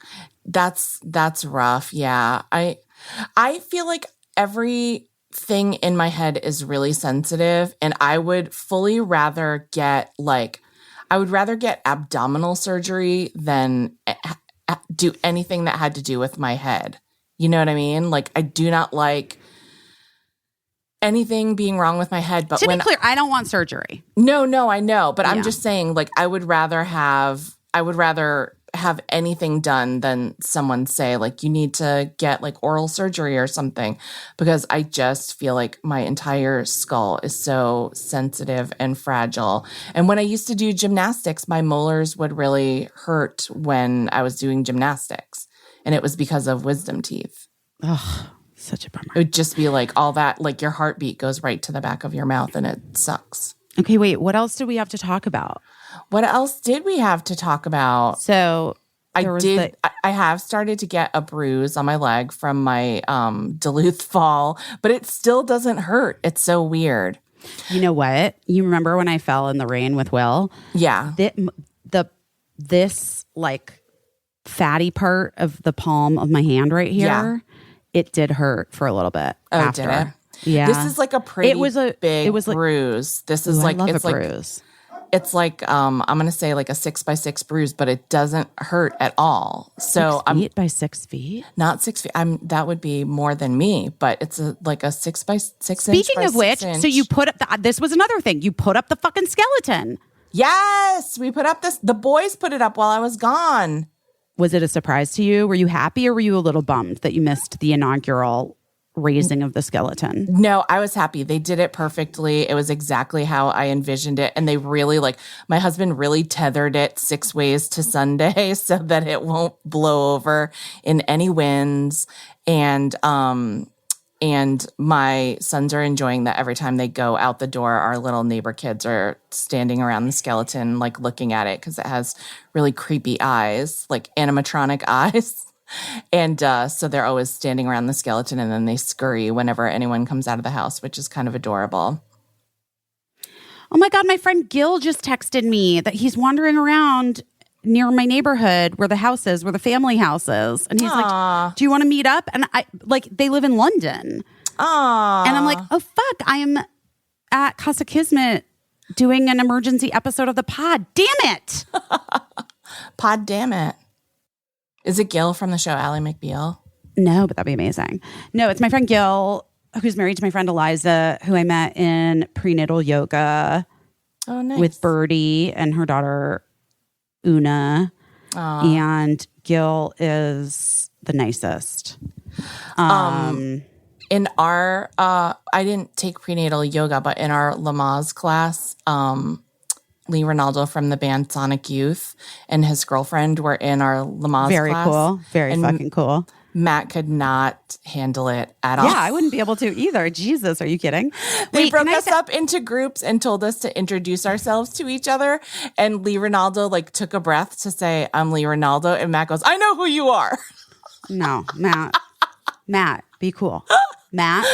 That's rough. Yeah. I feel like everything in my head is really sensitive and I would fully rather get abdominal surgery than do anything that had to do with my head. You know what I mean? Like I do not like anything being wrong with my head. But to be clear, I don't want surgery. No, I know. But I'm just saying like I would rather have anything done than someone say, like, you need to get like oral surgery or something, because I just feel like my entire skull is so sensitive and fragile. And when I used to do gymnastics, my molars would really hurt when I was doing gymnastics. And it was because of wisdom teeth. Ugh, such a bummer. It would just be like all that, like your heartbeat goes right to the back of your mouth and it sucks. Okay, wait, what else do we have to talk about? What else did we have to talk about? So I have started to get a bruise on my leg from my Duluth fall, but it still doesn't hurt. It's so weird. You know what? You remember when I fell in the rain with Will? Yeah. This like fatty part of the palm of my hand right here, it did hurt for a little bit. Oh, after. did it? Yeah. This is like a pretty big bruise. This is like, I love it's a like, bruise. It's like, I'm going to say like a 6x6 bruise, but it doesn't hurt at all. So 6 feet by 6 feet? Not 6 feet. That would be more than me, but it's like a 6x6. Speaking of which, so you put up, this was another thing. You put up the fucking skeleton. Yes. We put up the boys put it up while I was gone. Was it a surprise to you? Were you happy or were you a little bummed that you missed the inaugural raising of the skeleton? No, I was happy. They did it perfectly. It was exactly how I envisioned it. And they really my husband really tethered it 6 ways to Sunday so that it won't blow over in any winds. And my sons are enjoying that every time they go out the door, our little neighbor kids are standing around the skeleton, like looking at it because it has really creepy eyes, like animatronic eyes. And so they're always standing around the skeleton and then they scurry whenever anyone comes out of the house, which is kind of adorable. Oh my God, my friend Gil just texted me that he's wandering around near my neighborhood where the house is, where the family house is. And he's like, do you want to meet up? And they live in London. Aww. And I'm like, oh fuck, I am at Casa Kismet doing an emergency episode of the pod. Damn it. Pod damn it. Is it Gil from the show Ally McBeal? No, but that'd be amazing. No, it's my friend Gil, who's married to my friend Eliza, who I met in prenatal yoga with Birdie and her daughter Una. Aww. And Gil is the nicest. In our, I didn't take prenatal yoga, but in our Lamaze class, Lee Ronaldo from the band Sonic Youth and his girlfriend were in our Lamaze Very class. Cool. Very fucking cool. Matt could not handle it at all. Yeah, I wouldn't be able to either. Jesus, are you kidding? They broke us up into groups and told us to introduce ourselves to each other. And Lee Ronaldo took a breath to say, I'm Lee Ronaldo. And Matt goes, I know who you are. No, Matt, be cool. Matt,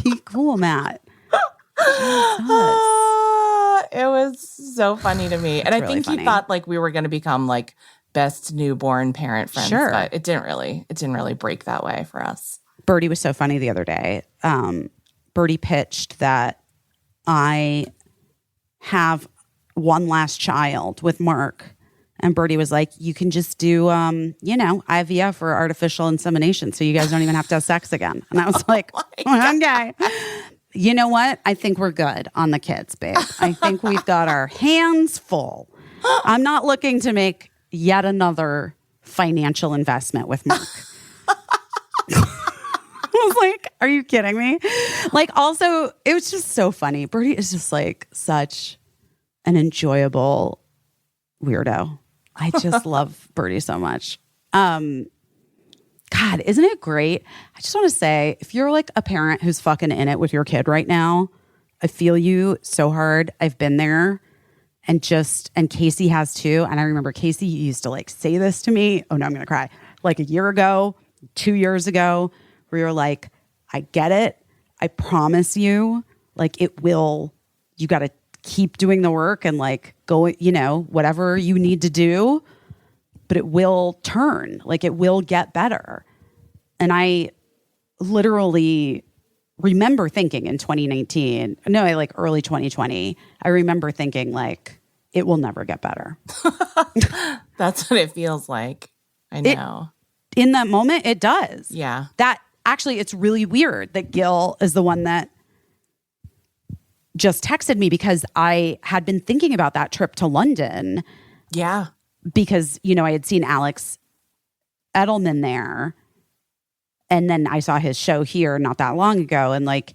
be cool, Matt. It was so funny to me. And I think he thought we were going to become best newborn parent friends. Sure. But it didn't really break that way for us. Birdie was so funny the other day. Birdie pitched that I have one last child with Mark. And Birdie was like, you can just do, IVF or artificial insemination. So you guys don't even have to have sex again. And I was like, okay. You know what? I think we're good on the kids, babe. I think we've got our hands full. I'm not looking to make yet another financial investment with Mark. I was like, are you kidding me? Also, it was just so funny. Birdie is just such an enjoyable weirdo. I just love Birdie so much. God, isn't it great? I just want to say, if you're a parent who's fucking in it with your kid right now, I feel you so hard. I've been there and Caissie has too. And I remember Caissie used to say this to me. Oh no, I'm going to cry. A year ago, 2 years ago, where you're like, I get it. I promise you, it will, you got to keep doing the work and go, whatever you need to do. But it will turn, it will get better. And I literally remember thinking in 2019, early 2020, I remember thinking it will never get better. That's what it feels like. I know. In that moment, it does. Yeah. That actually, it's really weird that Gil is the one that just texted me because I had been thinking about that trip to London. Yeah. because, you know, I had seen Alex Edelman there, and then I saw his show here not that long ago, and like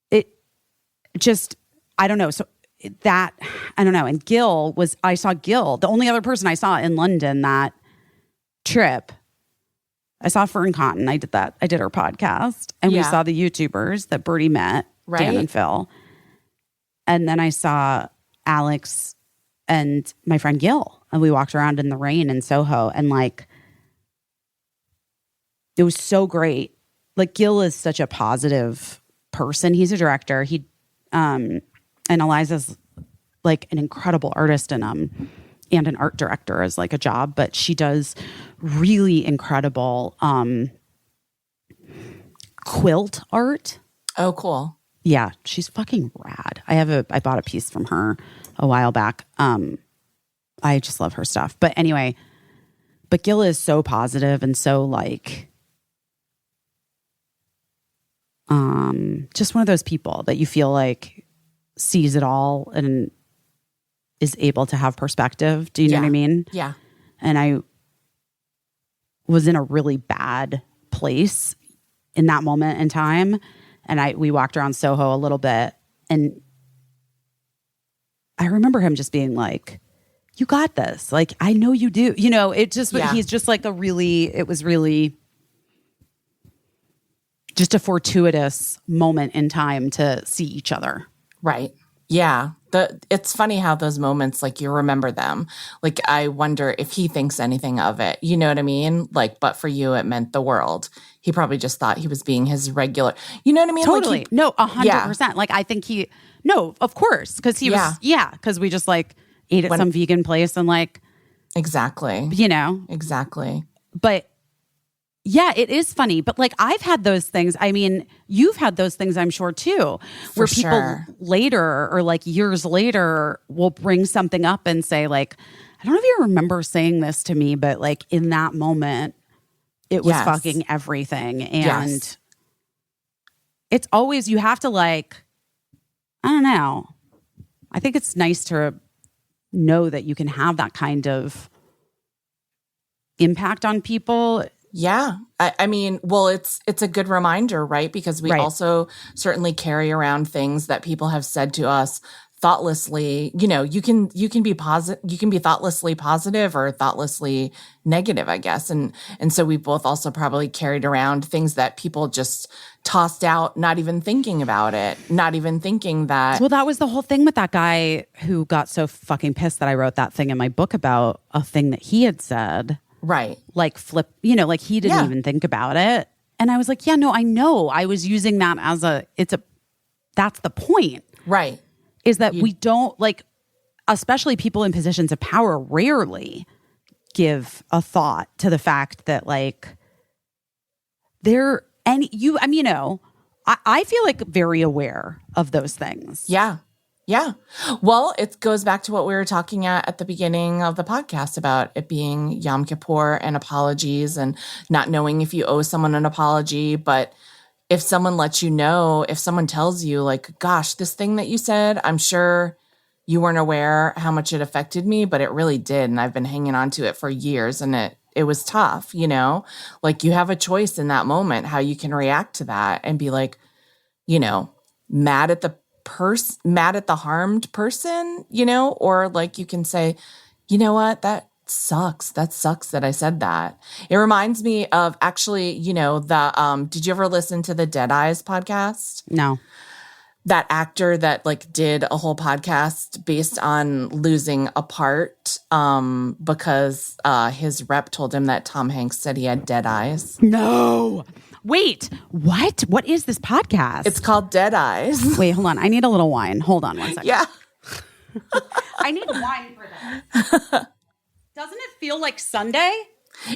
it just, I don't know. So that, I don't know. And I saw Gil, the only other person I saw in London that trip. I saw Fern Cotton. I did her podcast, and we saw the YouTubers that Birdie met, Dan and Phil. And then I saw Alex and my friend Gil, and we walked around in the rain in Soho, and like, it was so great. Like, Gil is such a positive person. He's a director. And Eliza's like an incredible artist and an art director as like a job, but she does really incredible quilt art. Oh, cool. Yeah, she's fucking rad. I bought a piece from her a while back. I just love her stuff. But anyway, Gil is so positive and so like just one of those people that you feel like sees it all and is able to have perspective. Do you know what I mean? Yeah. And I was in a really bad place in that moment in time. And we walked around Soho a little bit, and I remember him just being like, you got this. Like, I know you do. You know, he's just like it was really just a fortuitous moment in time to see each other. Right. Yeah. It's funny how those moments, like, you remember them. Like, I wonder if he thinks anything of it. You know what I mean? Like, but for you, it meant the world. He probably just thought he was being his regular, you know what I mean? Totally. Like 100%. Like, I think of course. Cause he was, cause we just like ate at some vegan place and like. Exactly. You know. Exactly. But yeah, it is funny. But like, I've had those things. I mean, you've had those things, I'm sure too, where people later or like years later will bring something up and say like, I don't know if you remember saying this to me, but like in that moment, it was fucking everything. And it's always, you have to like, I don't know. I think it's nice to know that you can have that kind of impact on people. Yeah. I mean, well, it's a good reminder, right? Because we also certainly carry around things that people have said to us thoughtlessly. You know, you can be thoughtlessly positive or thoughtlessly negative, I guess. And so we both also probably carried around things that people just tossed out, not even thinking about it, not even thinking that. Well, that was the whole thing with that guy who got so fucking pissed that I wrote that thing in my book about a thing that he had said. Right. Like flip, you know, like he didn't even think about it. And I was like, yeah, no, I know. I was using that as that's the point. Right. Is that we don't like, especially people in positions of power rarely give a thought to the fact that like you know, I feel like very aware of those things. Yeah. Yeah. Well, it goes back to what we were talking at the beginning of the podcast about it being Yom Kippur and apologies and not knowing if you owe someone an apology. But if someone lets you know, if someone tells you like, gosh, this thing that you said, I'm sure you weren't aware how much it affected me, but it really did. And I've been hanging on to it for years, and it was tough, you know, like you have a choice in that moment, how you can react to that and be like, you know, mad at the harmed person, you know, or like you can say, you know what, that sucks that I said that. It reminds me of actually, you know, did you ever listen to the Dead Eyes podcast? No. That actor that like did a whole podcast based on losing a part because his rep told him that Tom Hanks said he had dead eyes. No. Wait, what? What is this podcast? It's called Dead Eyes. Wait, hold on. I need a little wine. Hold on 1 second. Yeah. I need wine for this. Doesn't it feel like Sunday?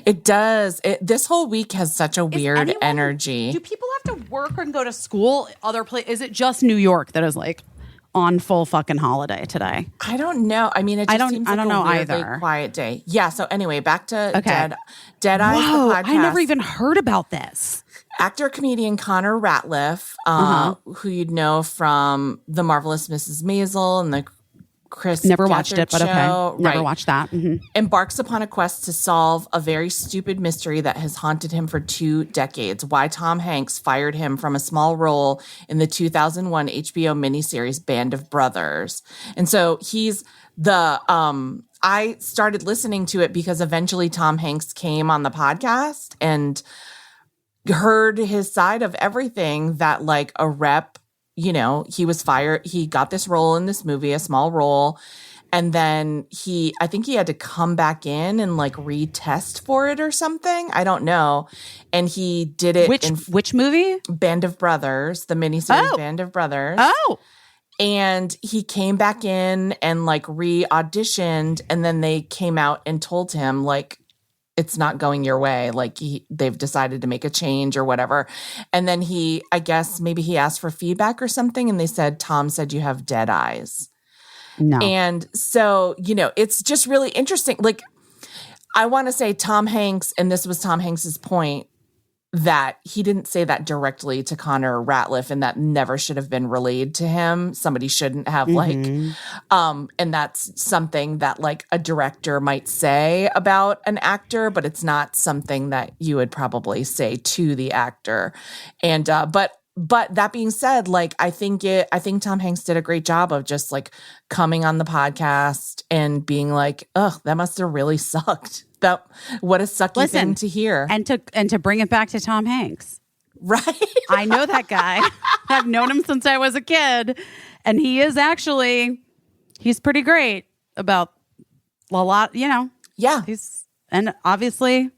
It does. This whole week has such a weird energy. Do people have to work and go to school? Is it just New York that is like on full fucking holiday today? I don't know. I mean, it just seems like a weirdly quiet day. Yeah. So anyway, back to Dead Eyes, the podcast. I never even heard about this. Actor comedian Connor Ratliff, who you'd know from The Marvelous Mrs. Maisel and the Chris never watched it, but show, okay. Never watched that. Mm-hmm. Embarks upon a quest to solve a very stupid mystery that has haunted him for 2 decades. Why Tom Hanks fired him from a small role in the 2001 HBO miniseries Band of Brothers. And so he's the I started listening to it because eventually Tom Hanks came on the podcast and heard his side of everything, that like a rep, you know, he was fired. He got this role in this movie, a small role. And then I think he had to come back in and like retest for it or something. I don't know. And he did it. Which movie? Band of Brothers, the miniseries Band of Brothers. Oh. And he came back in and like re-auditioned, and then they came out and told him like, it's not going your way. Like they've decided to make a change or whatever. And then I guess maybe he asked for feedback or something, and they said, Tom said you have dead eyes. No. And so, you know, it's just really interesting. Like, I want to say Tom Hanks, and this was Tom Hanks's point, that he didn't say that directly to Connor Ratliff, and that never should have been relayed to him. Somebody shouldn't have and that's something that like a director might say about an actor, but it's not something that you would probably say to the actor. And, but that being said, like, I think Tom Hanks did a great job of just like coming on the podcast and being like, ugh, that must have really sucked. What a sucky thing to hear. And to bring it back to Tom Hanks. Right. I know that guy. I've known him since I was a kid. And he's pretty great about a lot, you know. Yeah. And obviously,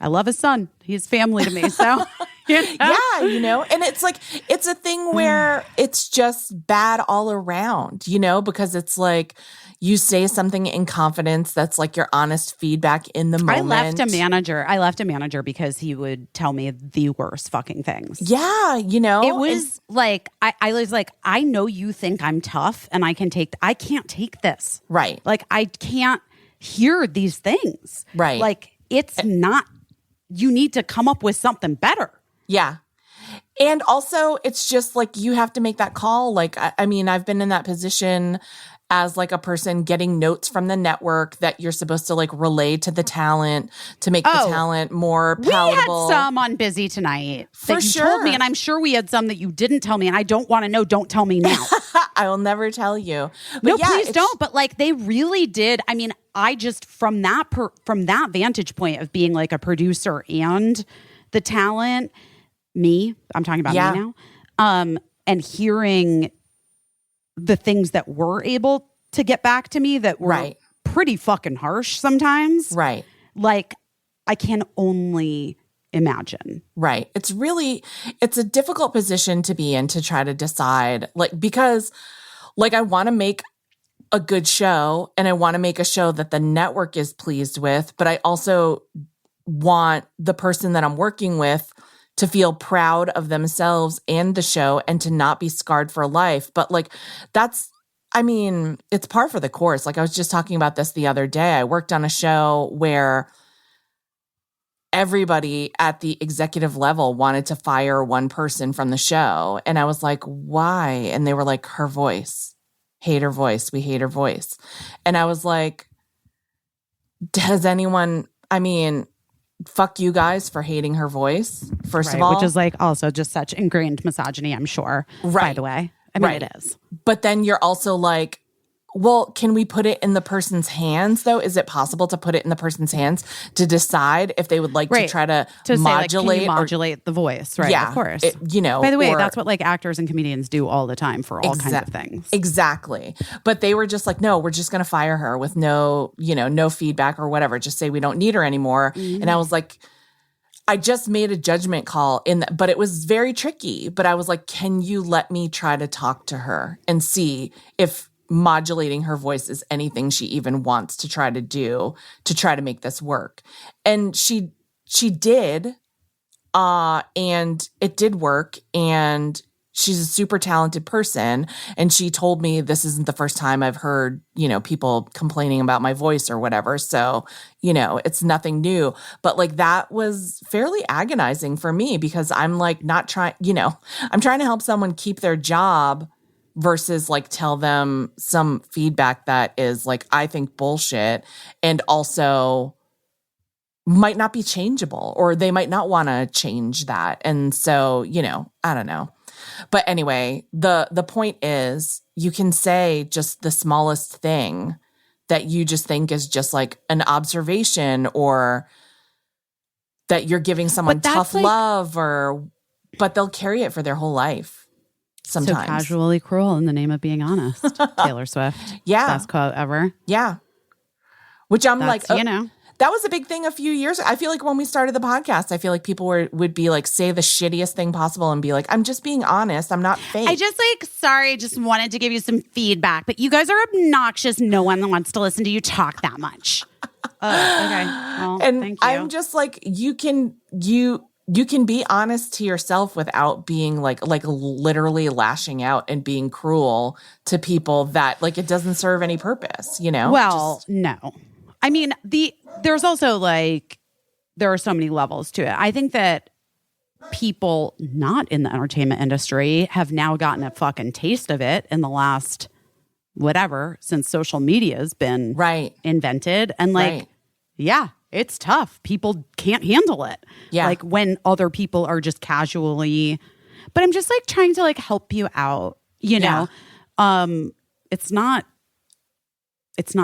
I love his son. He's family to me. So, you know? Yeah, you know, and it's like, it's a thing where it's just bad all around, you know, because it's like you say something in confidence that's like your honest feedback in the moment. I left a manager because he would tell me the worst fucking things. Yeah, you know. It was like, I was like, I know you think I'm tough and I can't take this. Right. Like, I can't hear these things. Right. Like, it's not, you need to come up with something better. Yeah. And also, it's just like you have to make that call. Like, I mean, I've been in that position as like a person getting notes from the network that you're supposed to like relay to the talent to make the talent more palatable. We had some on Busy tonight that you told me, and I'm sure we had some that you didn't tell me, and I don't want to know. Don't tell me now. I will never tell you. But no, please don't. But like, they really did. I mean, I just from that vantage point of being like a producer and the talent. I'm talking about me now, and hearing the things that were able to get back to me that were pretty fucking harsh sometimes. Right. Like, I can only imagine. Right. It's a difficult position to be in to try to decide, like, because like I want to make a good show and I want to make a show that the network is pleased with, but I also want the person that I'm working with to feel proud of themselves and the show and to not be scarred for life. But like, it's par for the course. Like, I was just talking about this the other day. I worked on a show where everybody at the executive level wanted to fire one person from the show. And I was like, why? And they were like, her voice. Hate her voice. We hate her voice. And I was like, fuck you guys for hating her voice, first of all. Which is like also just such ingrained misogyny, I'm sure, by the way. I mean, it is. But then you're also like, well, can we put it in the person's hands, though? Is it possible to put it in the person's hands to decide if they would like to try to modulate? Say, like, can you modulate the voice, right? Yeah, of course. By the way, that's what like actors and comedians do all the time for all kinds of things. Exactly. But they were just like, no, we're just going to fire her with no feedback or whatever. Just say we don't need her anymore. Mm-hmm. And I was like, I just made a judgment call but it was very tricky. But I was like, can you let me try to talk to her and see if modulating her voice is anything she even wants to try to do to try to make this work? And she did, and it did work, and she's a super talented person. And she told me this isn't the first time I've heard, people complaining about my voice or whatever. So, it's nothing new. But like, that was fairly agonizing for me because I'm like I'm trying to help someone keep their job, versus like tell them some feedback that is like, I think bullshit, and also might not be changeable, or they might not want to change that. And so, I don't know. But anyway, the point is, you can say just the smallest thing that you just think is just like an observation, or that you're giving someone tough love, but they'll carry it for their whole life. Sometimes. So casually cruel in the name of being honest. Taylor Swift. Yeah. Best quote ever. Yeah. Which I'm that was a big thing a few years ago. I feel like when we started the podcast, I feel like people would be like, say the shittiest thing possible and be like, I'm just being honest. I'm not fake. I just wanted to give you some feedback, but you guys are obnoxious. No one wants to listen to you talk that much. Okay. Well, and thank you. I'm just like, you can be honest to yourself without being like literally lashing out and being cruel to people that like it doesn't serve any purpose, Well, no. I mean, there's also like, there are so many levels to it. I think that people not in the entertainment industry have now gotten a fucking taste of it in the last whatever, since social media has been invented. And like, yeah, it's tough. People can't handle it. Yeah. Like when other people are just casually, but I'm just like trying to like help you out, know? It's not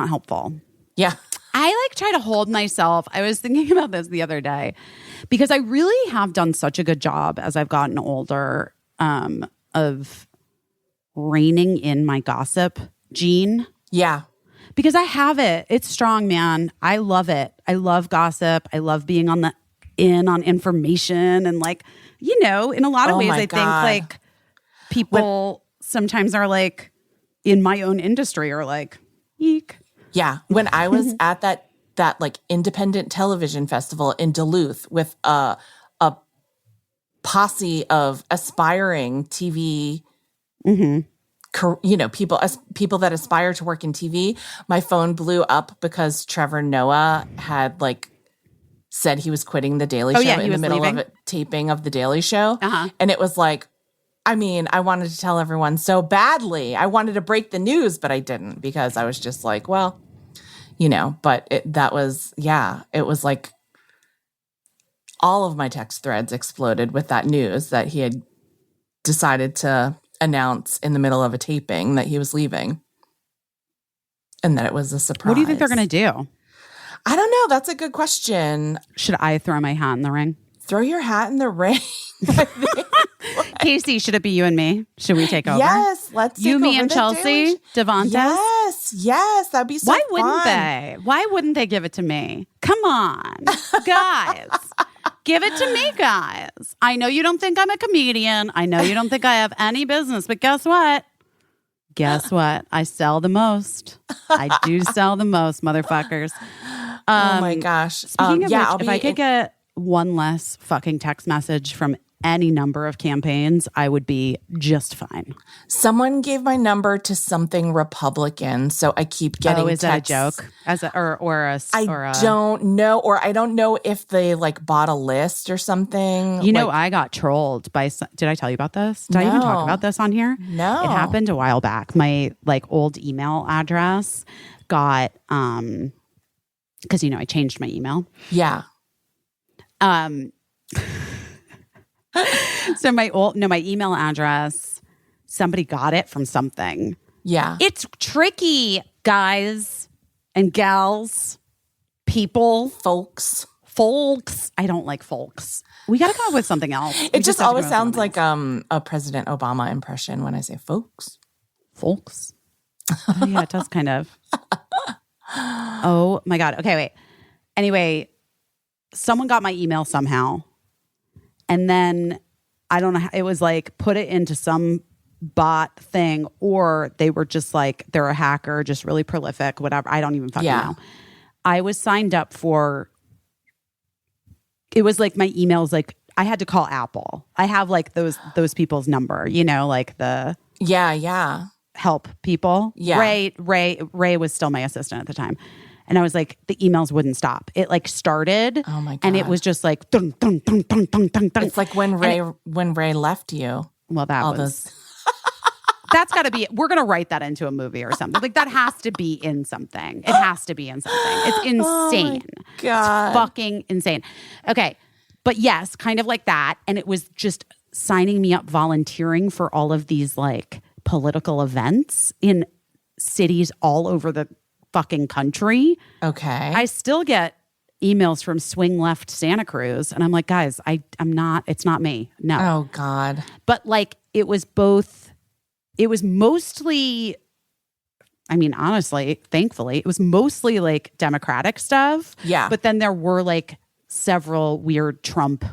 helpful. Yeah. I like try to hold myself. I was thinking about this the other day because I really have done such a good job as I've gotten older of reining in my gossip gene. Yeah. Because I have it. It's strong, man. I love it. I love gossip. I love being on information. And like, in a lot of ways, I think like people sometimes are like in my own industry are like, eek. Yeah. When I was at that like independent television festival in Duluth with a posse of aspiring TV, people that aspire to work in TV, my phone blew up because Trevor Noah had like said he was quitting the Daily Show in the middle of a taping of the Daily Show. And it was like, I mean, I wanted to tell everyone so badly. I wanted to break the news, but I didn't because I was just like, well, but it was like all of my text threads exploded with that news that he had decided to announce in the middle of a taping that he was leaving and that it was a surprise. What do you think they're going to do? I don't know. That's a good question. Should I throw my hat in the ring? Throw your hat in the ring. Caissie, should it be you and me? Should we take over? Yes, let's take you, over me, and Chelsea, Devonta. Yes, that'd be so fun. Why wouldn't they give it to me? Come on, guys. Give it to me, guys. I know you don't think I'm a comedian. I know you don't think I have any business, but guess what? I sell the most. I do sell the most, motherfuckers. Oh my gosh. Speaking of which, if I could get one less fucking text message from any number of campaigns, I would be just fine. Someone gave my number to something Republican, so I keep getting is texts. That a joke? I don't know, or I don't know if they like bought a list or something. I got trolled by. Did I tell you about this? Did I even talk about this on here? No, it happened a while back. My like old email address got because I changed my email. Yeah. So my email address, somebody got it from something. Yeah. It's tricky, guys and gals, people. Folks. I don't like folks. We got to come up with something else. It just always sounds like a President Obama impression when I say folks. Folks? Oh, yeah, it does kind of. Oh, my God. Okay, wait. Anyway, someone got my email somehow. And then, I don't know, it was like, put it into some bot thing, or they were just like, they're a hacker, just really prolific, whatever. I don't even fucking know. I was signed up for, it was like my emails, like, I had to call Apple. I have like those people's number, like the help people. Yeah. Ray was still my assistant at the time. And I was like, the emails wouldn't stop. It like started. Oh my God. And it was just like, dun, dun, dun, dun, dun, dun, dun. It's like when Ray left you. Well, that was That's got to be, we're going to write that into a movie or something. Like that has to be in something. It has to be in something. It's insane. Oh my God. It's fucking insane. Okay. But yes, kind of like that. And it was just signing me up volunteering for all of these like political events in cities all over the fucking country. Okay. I still get emails from Swing Left Santa Cruz. And I'm like, guys, I'm not, it's not me. No. Oh God. But like, it was mostly, I mean, honestly, thankfully, it was mostly like Democratic stuff. Yeah. But then there were like several weird Trump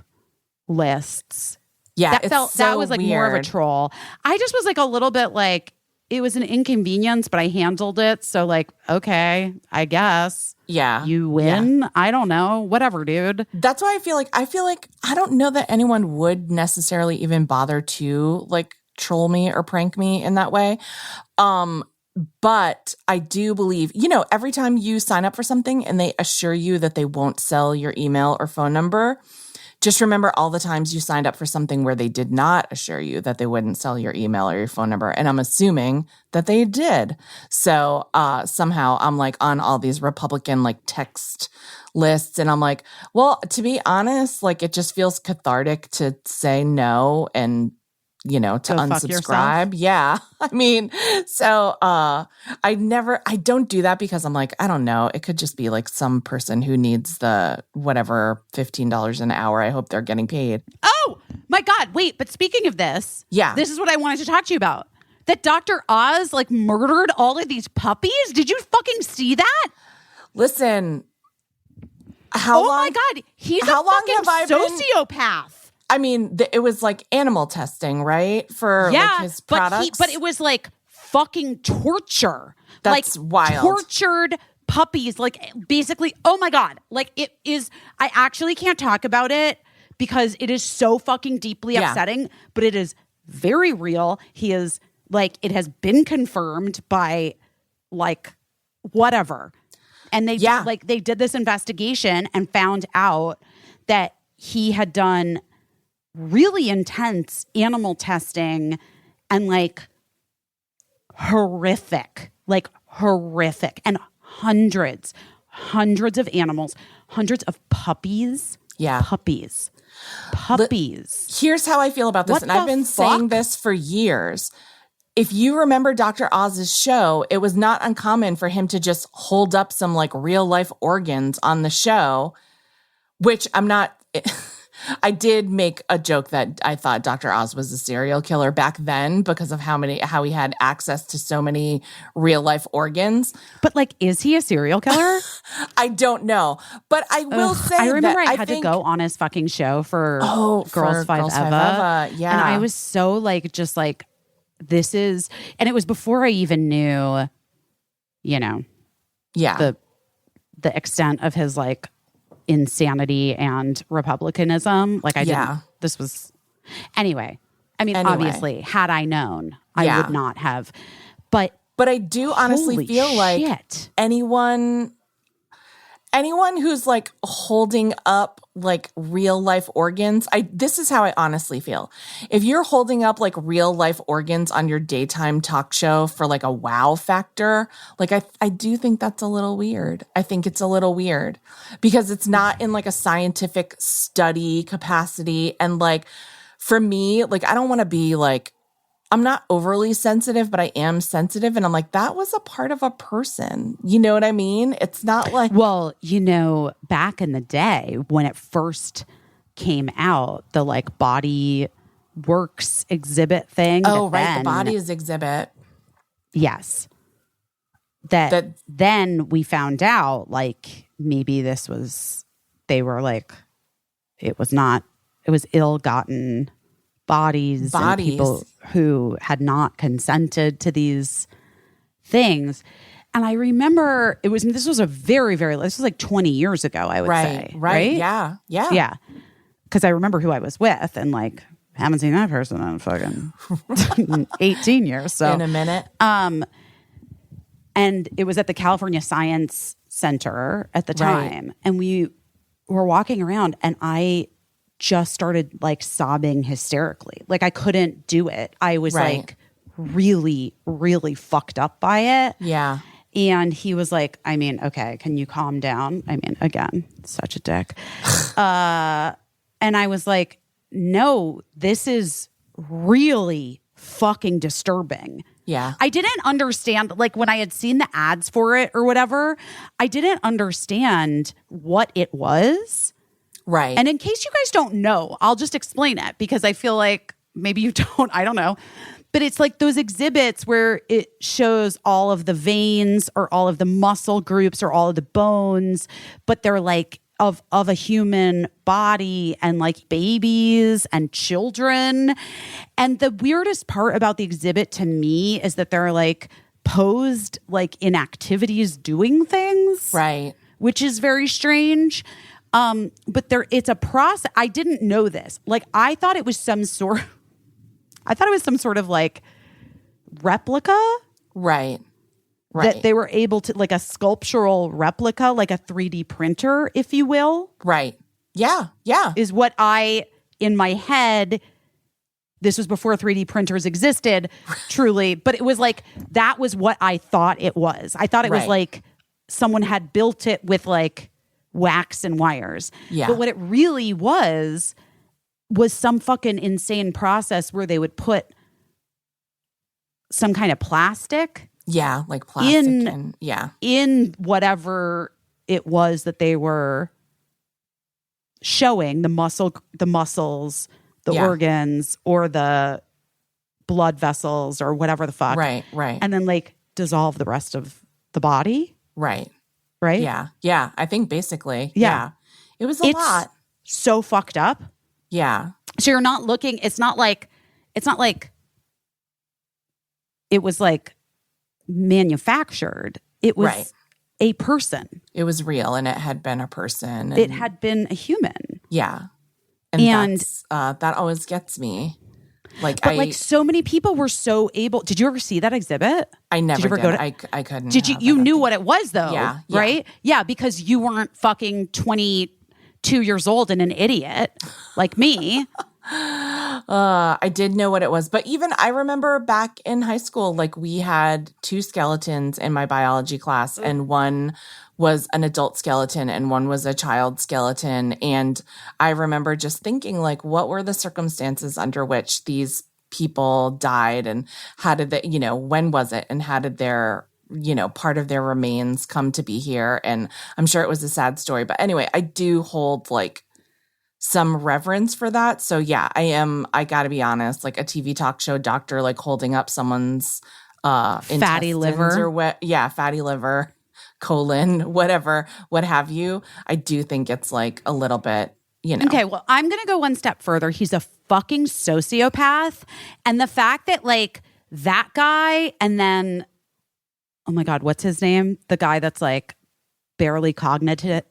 lists. Yeah. That was like weird. More of a troll. I just was like a little bit like, it was an inconvenience, but I handled it. So like, okay, I guess. Yeah. You win. Yeah. I don't know. Whatever, dude. That's why I feel like I don't know that anyone would necessarily even bother to like troll me or prank me in that way. But I do believe, every time you sign up for something and they assure you that they won't sell your email or phone number, just remember all the times you signed up for something where they did not assure you that they wouldn't sell your email or your phone number. And I'm assuming that they did. So somehow I'm like on all these Republican like text lists. And I'm like, well, to be honest, like it just feels cathartic to say no and to unsubscribe. Yeah. I mean, so I don't do that because I'm like, I don't know. It could just be like some person who needs the whatever $15 an hour. I hope they're getting paid. Oh my God. Wait, but speaking of this, this is what I wanted to talk to you about. That Dr. Oz like murdered all of these puppies. Did you fucking see that? Listen, how long? Oh my God. He's a fucking sociopath. I mean, it was like animal testing, right? For like his products. But it was like fucking torture. That's like, wild. Tortured puppies. Like basically, oh my God. Like it is, I actually can't talk about it because it is so fucking deeply upsetting, but it is very real. He is like, it has been confirmed by like whatever. And they they did this investigation and found out that he had done really intense animal testing and like horrific and hundreds of animals, hundreds of puppies. Yeah. Puppies. Here's how I feel about this. And I've been saying this for years. If you remember Dr. Oz's show, it was not uncommon for him to just hold up some like real life organs on the show, which I did make a joke that I thought Dr. Oz was a serial killer back then because of how he had access to so many real life organs. But like, is he a serial killer? I don't know. But I will say I remember I had to go on his fucking show for Girls Five Eva. Yeah. And I was so like, just like, this is, and it was before I even knew, the extent of his like insanity and republicanism. Like I didn't, this was, anyway, I mean, obviously had I known, I would not have, but I do honestly feel like anyone who's like holding up like real life organs, this is how I honestly feel. If you're holding up like real life organs on your daytime talk show for like a wow factor, like I do think that's a little weird. I think it's a little weird because it's not in like a scientific study capacity. And like for me, like I don't want to be like, I'm not overly sensitive, but I am sensitive. And I'm like, that was a part of a person. You know what I mean? It's not like... Well, back in the day when it first came out, the like Body Works exhibit thing. Oh, right. The Bodies exhibit. Yes. That then we found out like maybe they were like, it was ill-gotten bodies and people who had not consented to these things. And I remember this was like 20 years ago, I would say. Right. Yeah. Yeah. Because I remember who I was with and like haven't seen that person in fucking 18 years. So in a minute. And it was at the California Science Center at the time. Right. And we were walking around and I just started like sobbing hysterically. Like I couldn't do it. I was like really, really fucked up by it. Yeah. And he was like, I mean, okay, can you calm down? I mean, again, such a dick. And I was like, no, this is really fucking disturbing. Yeah. I didn't understand, like when I had seen the ads for it or whatever, I didn't understand what it was. Right. And in case you guys don't know, I'll just explain it because I feel like maybe you don't, I don't know. But it's like those exhibits where it shows all of the veins or all of the muscle groups or all of the bones, but they're like of a human body and like babies and children. And the weirdest part about the exhibit to me is that they're like posed like in activities doing things. Right. Which is very strange. But it's a process. I didn't know this. Like I thought it was some sort of like replica. Right. That they were able to, like a sculptural replica, like a 3D printer, if you will. Right. Yeah. Yeah. Is what in my head, this was before 3D printers existed, truly. But it was like, that was what I thought it was. I thought it was like someone had built it with like wax and wires. Yeah. But what it really was some fucking insane process where they would put some kind of plastic. Yeah, like plastic in whatever it was that they were showing, the muscles, the organs, or the blood vessels, or whatever the fuck. Right. And then like dissolve the rest of the body. Right. Yeah. I think basically. Yeah. It was a lot. So fucked up. Yeah. So you're not looking. It's not like it was like manufactured. It was a person. It was real, and it had been a person. It had been a human. Yeah. And that always gets me. Like, so many people were so able. Did you ever see that exhibit? I never did. Go to, I couldn't. Did you? You knew what it was though, yeah, right? Yeah, because you weren't fucking 22 years old and an idiot like me. I did know what it was, but even I remember back in high school, like we had 2 skeletons in my biology class, and one was an adult skeleton and one was a child skeleton. And I remember just thinking, like, what were the circumstances under which these people died, and how did they, when was it, and how did their, part of their remains come to be here? And I'm sure it was a sad story, but anyway, I do hold like some reverence for that. So yeah, I gotta be honest, like a TV talk show doctor, like holding up someone's fatty liver or fatty liver, colon, whatever, what have you. I do think it's like a little bit, Okay, well, I'm going to go one step further. He's a fucking sociopath. And the fact that like that guy, and then, oh my God, what's his name? The guy that's like barely cognitive?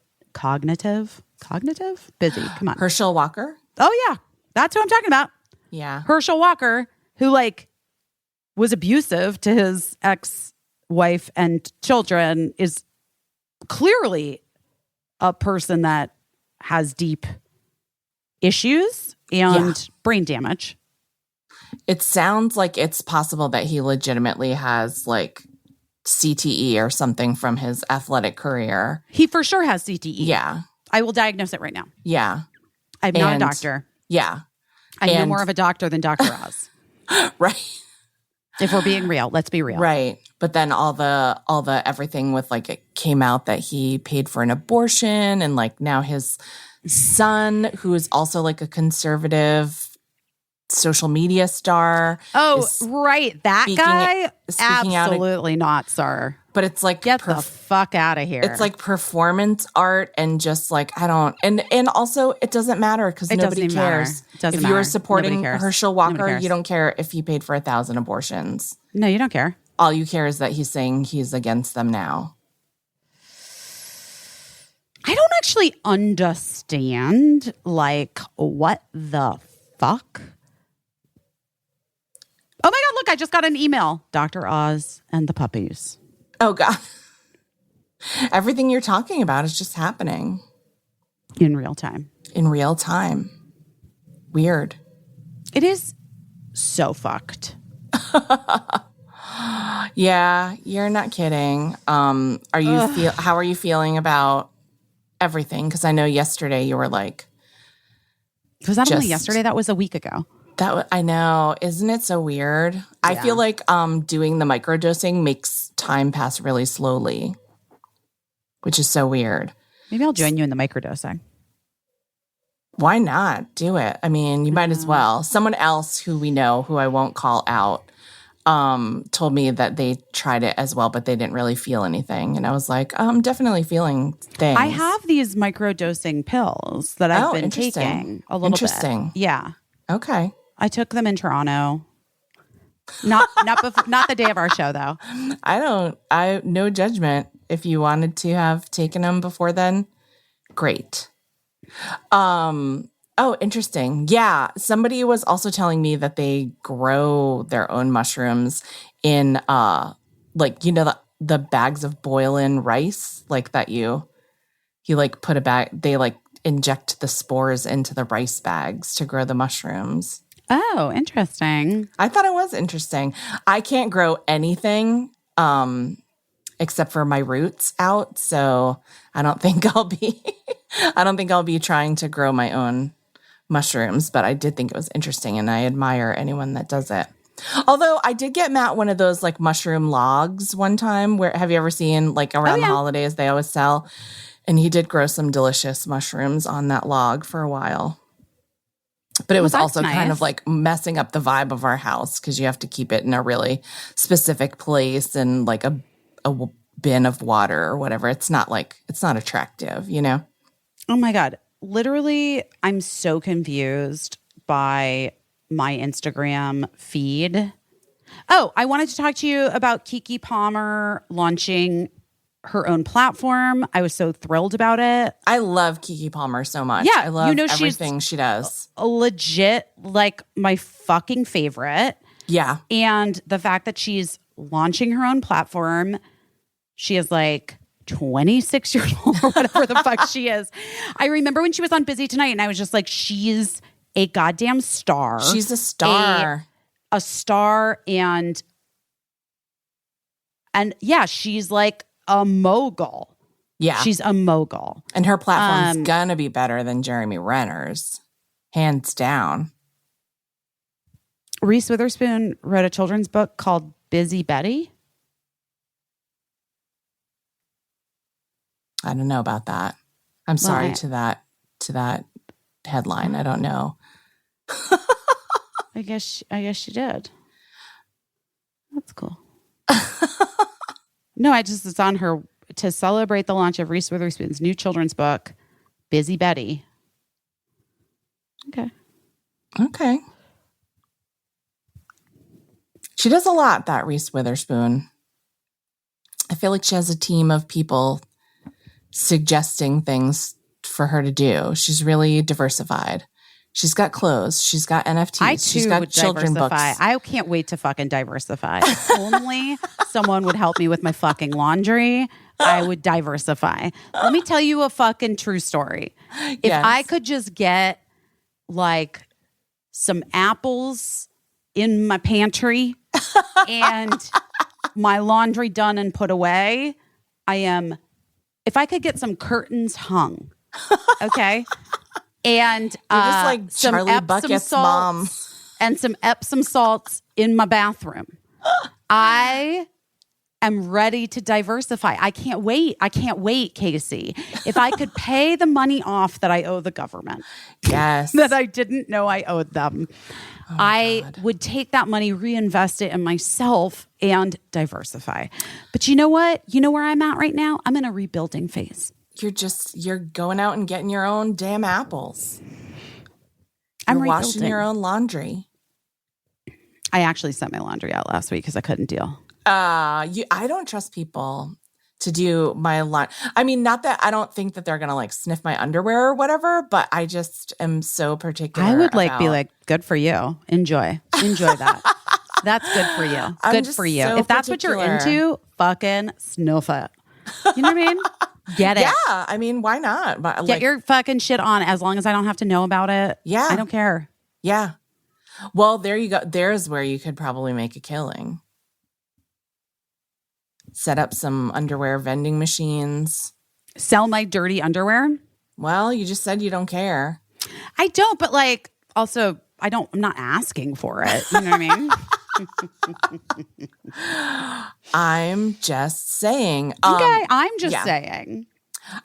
Busy. Come on. Herschel Walker? Oh, yeah. That's what I'm talking about. Yeah. Herschel Walker, who like was abusive to his ex-wife and children, is clearly a person that has deep issues and brain damage. It sounds like it's possible that he legitimately has like CTE or something from his athletic career. He for sure has CTE. Yeah. I will diagnose it right now. Yeah. I'm not a doctor. Yeah. I'm no more of a doctor than Dr. Oz. Right. If we're being real, let's be real. Right. But then all the everything with like it came out that he paid for an abortion, and like now his son, who is also like a conservative social media star. Oh, right. That guy? Absolutely not, sir. But it's like get the fuck out of here. It's like performance art, and just like and also it doesn't matter because nobody cares. If you were supporting Herschel Walker, you don't care if he paid for 1,000 abortions. No, you don't care. All you care is that he's saying he's against them now. I don't actually understand like what the fuck. Oh my God, look, I just got an email. Dr. Oz and the puppies. Oh God. Everything you're talking about is just happening. In real time. In real time. Weird. It is so fucked. Yeah, you're not kidding. How are you feeling about everything? Because I know yesterday you were like, was that only yesterday? That was a week ago. I know. Isn't it so weird? Yeah. I feel like doing the microdosing makes time pass really slowly, which is so weird. Maybe I'll join you in the microdosing. Why not? Do it. I mean, you might as well. Someone else who we know, who I won't call out, told me that they tried it as well, but they didn't really feel anything. And I was like, I'm definitely feeling things. I have these microdosing pills that I've been taking a little bit. Yeah. Okay. I took them in Toronto. Not the day of our show, though. No judgment. If you wanted to have taken them before then, great. Oh, interesting. Yeah. Somebody was also telling me that they grow their own mushrooms in, the bags of boil-in rice, like that you like put a bag, they like inject the spores into the rice bags to grow the mushrooms. Oh, interesting. I thought it was interesting. I can't grow anything, except for my roots out. So I don't think I'll be trying to grow my own mushrooms, but I did think it was interesting and I admire anyone that does it. Although I did get Matt one of those like mushroom logs one time have you ever seen like around the holidays, they always sell, and he did grow some delicious mushrooms on that log for a while. But it was also nice. Kind of like messing up the vibe of our house because you have to keep it in a really specific place and like a bin of water or whatever. It's not attractive, you know? Oh my God. Literally, I'm so confused by my Instagram feed. Oh, I wanted to talk to you about Keke Palmer launching her own platform. I was so thrilled about it. I love Keke Palmer so much. Yeah, I love everything she does. Legit, like my fucking favorite. Yeah. And the fact that she's launching her own platform, she is like 26 years old or whatever the fuck she is. I remember when she was on Busy Tonight and I was just like, she's a goddamn star. She's a star. A star and yeah, she's like a mogul. Yeah. She's a mogul. And her platform's gonna be better than Jeremy Renner's. Hands down. Reese Witherspoon wrote a children's book called Busy Betty. I don't know about that. I'm sorry to that headline. I don't know. I guess she did. That's cool. No, it's on her to celebrate the launch of Reese Witherspoon's new children's book, Busy Betty. Okay. She does a lot, that Reese Witherspoon. I feel like she has a team of people suggesting things for her to do. She's really diversified. She's got clothes. She's got NFTs. She's got children books. I can't wait to fucking diversify. If only someone would help me with my fucking laundry, I would diversify. Let me tell you a fucking true story. If I could just get like some apples in my pantry and my laundry done and put away, if I could get some curtains hung, okay? And you're just like some Charlie Epsom Bucket's salts mom. and some Epsom salts in my bathroom. I am ready to diversify. I can't wait, Caissie. If I could pay the money off that I owe the government. Yes. That I didn't know I owed them. Oh, I would take that money, reinvest it in myself, and diversify. But you know what? You know where I'm at right now? I'm in a rebuilding phase. You're going out and getting your own damn apples. I'm washing your own laundry. I actually sent my laundry out last week because I couldn't deal. I don't trust people to do my laundry. I mean, not that I don't think that they're going to like sniff my underwear or whatever, but I just am so particular. I would be like, good for you. Enjoy that. That's good for you. Good for you. So if that's what you're into, fucking snuff it. You know what I mean? Get it. Yeah. I mean, why not? But get your fucking shit on as long as I don't have to know about it. Yeah. I don't care. Yeah. Well, there you go. There's where you could probably make a killing. Set up some underwear vending machines. Sell my dirty underwear? Well, you just said you don't care. I don't, but like, also, I'm not asking for it. You know what I mean? I'm just saying. Okay, I'm just saying.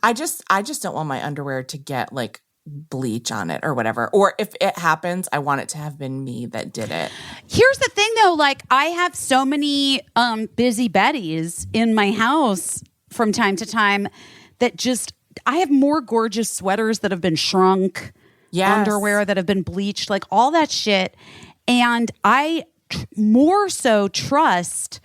I just don't want my underwear to get like bleach on it or whatever. Or if it happens, I want it to have been me that did it. Here's the thing though, like I have so many busy Betties in my house from time to time that just I have more gorgeous sweaters that have been shrunk, underwear that have been bleached, like all that shit. And I more so trust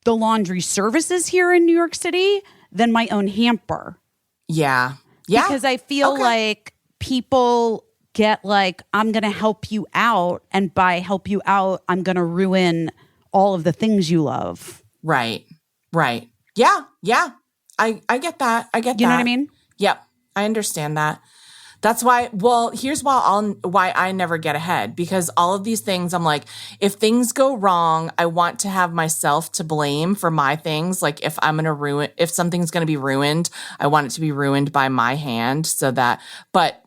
the laundry services here in New York City than my own hamper. Yeah. Yeah. Because I feel like people get like, I'm going to help you out. And by help you out, I'm going to ruin all of the things you love. Right. Right. Yeah. Yeah. I get that. I get that. You know what I mean? Yep. I understand that. That's why, well, here's why I never get ahead, because all of these things, I'm like, if things go wrong, I want to have myself to blame for my things. Like if something's going to be ruined, I want it to be ruined by my hand but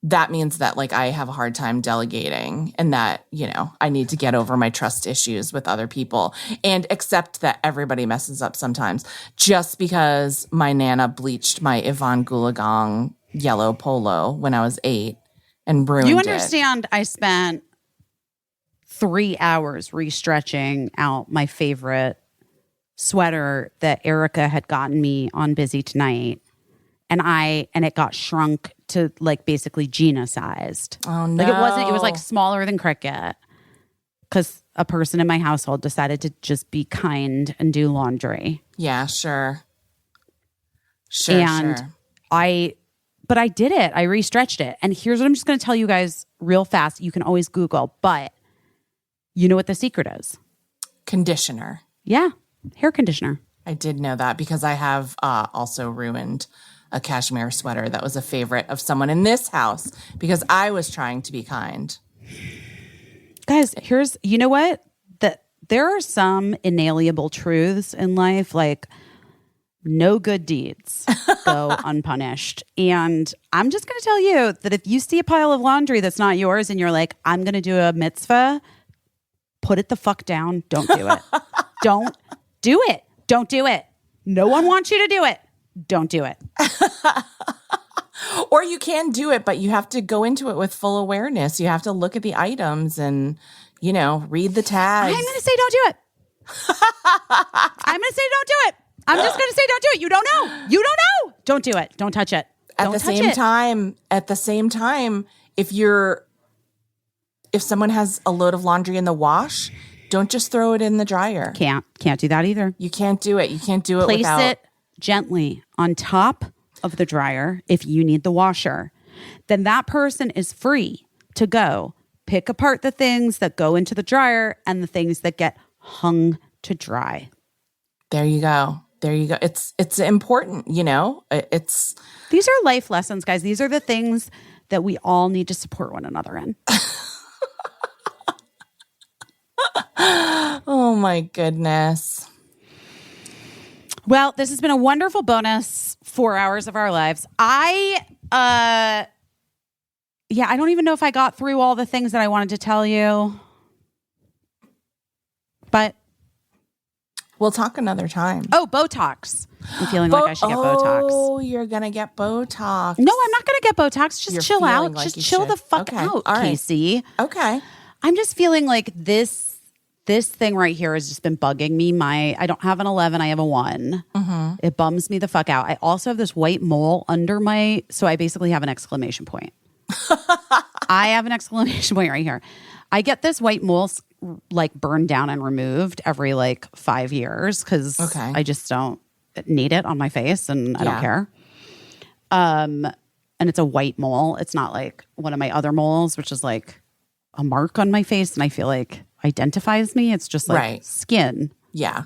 that means that like I have a hard time delegating and that, you know, I need to get over my trust issues with other people and accept that everybody messes up sometimes. Just because my Nana bleached my Yvonne Goolagong yellow polo when I was 8 and ruined it. You understand I spent 3 hours restretching out my favorite sweater that Erica had gotten me on Busy Tonight. And it got shrunk to like basically Gina sized. Oh no. Like it was like smaller than Cricket. Because a person in my household decided to just be kind and do laundry. Yeah, sure. Sure. But I did it. I restretched it. And here's what I'm just going to tell you guys real fast. You can always Google, but you know what the secret is? Conditioner. Yeah. Hair conditioner. I did know that because I have also ruined a cashmere sweater that was a favorite of someone in this house because I was trying to be kind. Guys, you know what? There are some inalienable truths in life, like no good deeds go unpunished. And I'm just going to tell you that if you see a pile of laundry that's not yours and you're like, I'm going to do a mitzvah, put it the fuck down. Don't do it. Don't do it. Don't do it. No one wants you to do it. Don't do it. Or you can do it, but you have to go into it with full awareness. You have to look at the items and, you know, read the tags. I'm going to say don't do it. I'm going to say don't do it. I'm just going to say don't do it. You don't know. You don't know. Don't do it. Don't touch it. At the same time, if someone has a load of laundry in the wash, don't just throw it in the dryer. Can't do that either. You can't do it. You can't do it Place it gently on top of the dryer if you need the washer. Then that person is free to go pick apart the things that go into the dryer and the things that get hung to dry. There you go. There you go. It's important, you know. These are life lessons, guys. These are the things that we all need to support one another in. Oh my goodness. Well, this has been a wonderful bonus 4 hours of our lives. I don't even know if I got through all the things that I wanted to tell you. But we'll talk another time. Oh, Botox. I'm feeling like I should get Botox. Oh, you're going to get Botox. No, I'm not going to get Botox. Just chill out. Like just chill the fuck out, all right. Caissie. Okay. I'm just feeling like this thing right here has just been bugging me. I don't have an 11. I have a 1. Mm-hmm. It bums me the fuck out. I also have this white mole under so I basically have an exclamation point. I have an exclamation point right here. I get this white mole like burned down and removed every like 5 years because I just don't need it on my face and I don't care. And it's a white mole. It's not like one of my other moles, which is like a mark on my face and I feel like identifies me. It's just like skin. Yeah.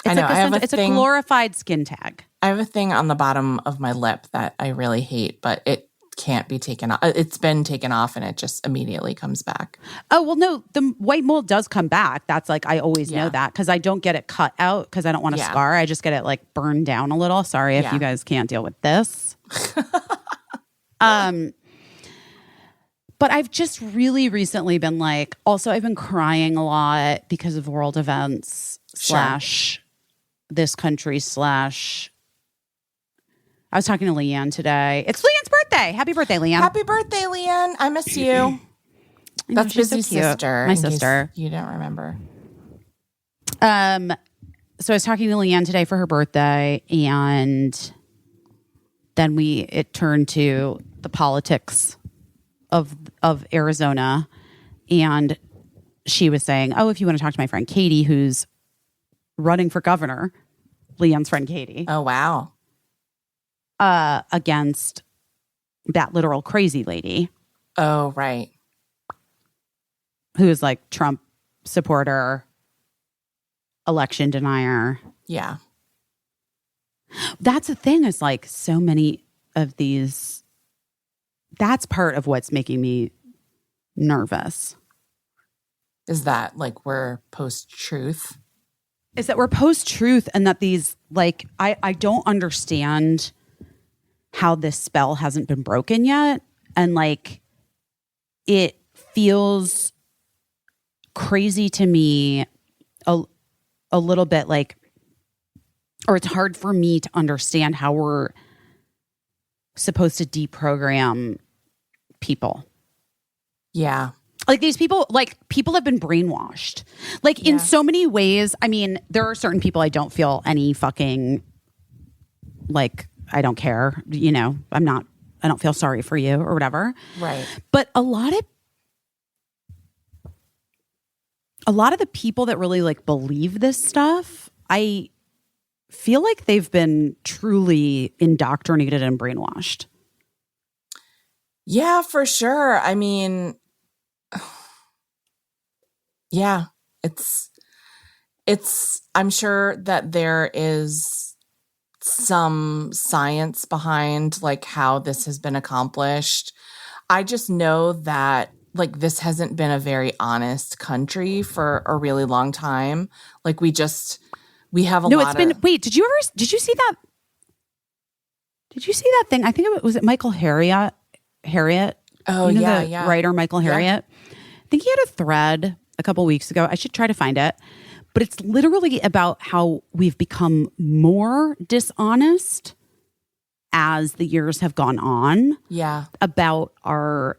It's I know. It's a glorified skin tag. I have a thing on the bottom of my lip that I really hate, but it can't be taken off. It's been taken off and it just immediately comes back. Oh, well, no, the white mold does come back. That's like, I always know that because I don't get it cut out because I don't want to scar. I just get it like burned down a little. Sorry if you guys can't deal with this. But I've just really recently been like, also I've been crying a lot because of world events / this country / I was talking to Leanne today. It's Leanne's birthday. Happy birthday, Leanne. Happy birthday, Leanne. I miss you. That's Busy's sister. My sister. You don't remember. So I was talking to Leanne today for her birthday, and then it turned to the politics of Arizona, and she was saying, "Oh, if you want to talk to my friend Katie, who's running for governor, Leanne's friend Katie." Oh, wow. Against that literal crazy lady. Oh, right. Who's like Trump supporter, election denier. Yeah. That's the thing is like so many of these, that's part of what's making me nervous. Is that like we're post-truth? Is that we're post-truth and that these like, I don't understand how this spell hasn't been broken yet. And like, it feels crazy to me a little bit like, or it's hard for me to understand how we're supposed to deprogram people. Yeah. Like these people, like people have been brainwashed. Like in so many ways, I mean, there are certain people I don't feel any fucking, like, I don't care, you know, I don't feel sorry for you or whatever. Right. But a lot of the people that really like believe this stuff, I feel like they've been truly indoctrinated and brainwashed. Yeah, for sure. I mean, yeah, it's, I'm sure that there is some science behind like how this has been accomplished. I just know that like this hasn't been a very honest country for a really long time. Like we have a lot of... No, it's been... Wait, did you see that? Did you see that thing? I think was it Michael Harriot? Oh, you know, yeah, the writer Michael Harriot? Yeah. I think he had a thread a couple weeks ago. I should try to find it. But it's literally about how we've become more dishonest as the years have gone on. Yeah. About our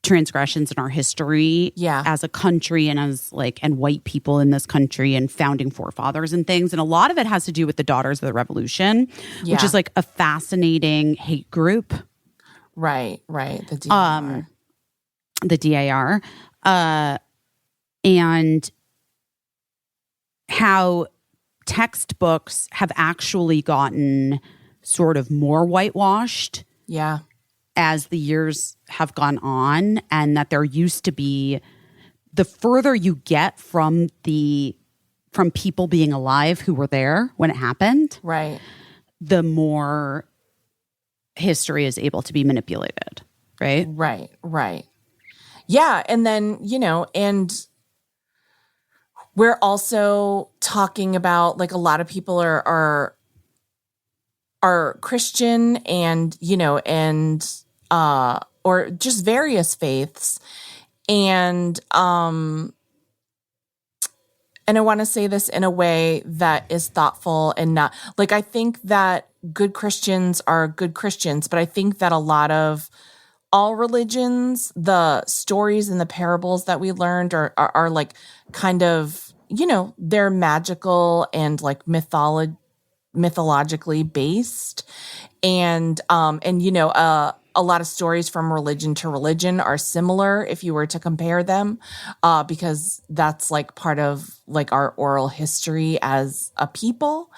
transgressions in our history as a country and as like, and white people in this country and founding forefathers and things. And a lot of it has to do with the Daughters of the Revolution, which is like a fascinating hate group. Right. The DAR. The DAR. And how textbooks have actually gotten sort of more whitewashed. Yeah. As the years have gone on, and that there used to be, the further you get from people being alive who were there when it happened, right, the more history is able to be manipulated, right? Right. Yeah, and then, you know, and we're also talking about like a lot of people are Christian and, you know, and or just various faiths. And I want to say this in a way that is thoughtful and not like, I think that good Christians are good Christians, but I think that a lot of all religions, the stories and the parables that we learned are like kind of, you know, they're magical and like mythologically based. And you know, a lot of stories from religion to religion are similar if you were to compare them, because that's like part of like our oral history as a people.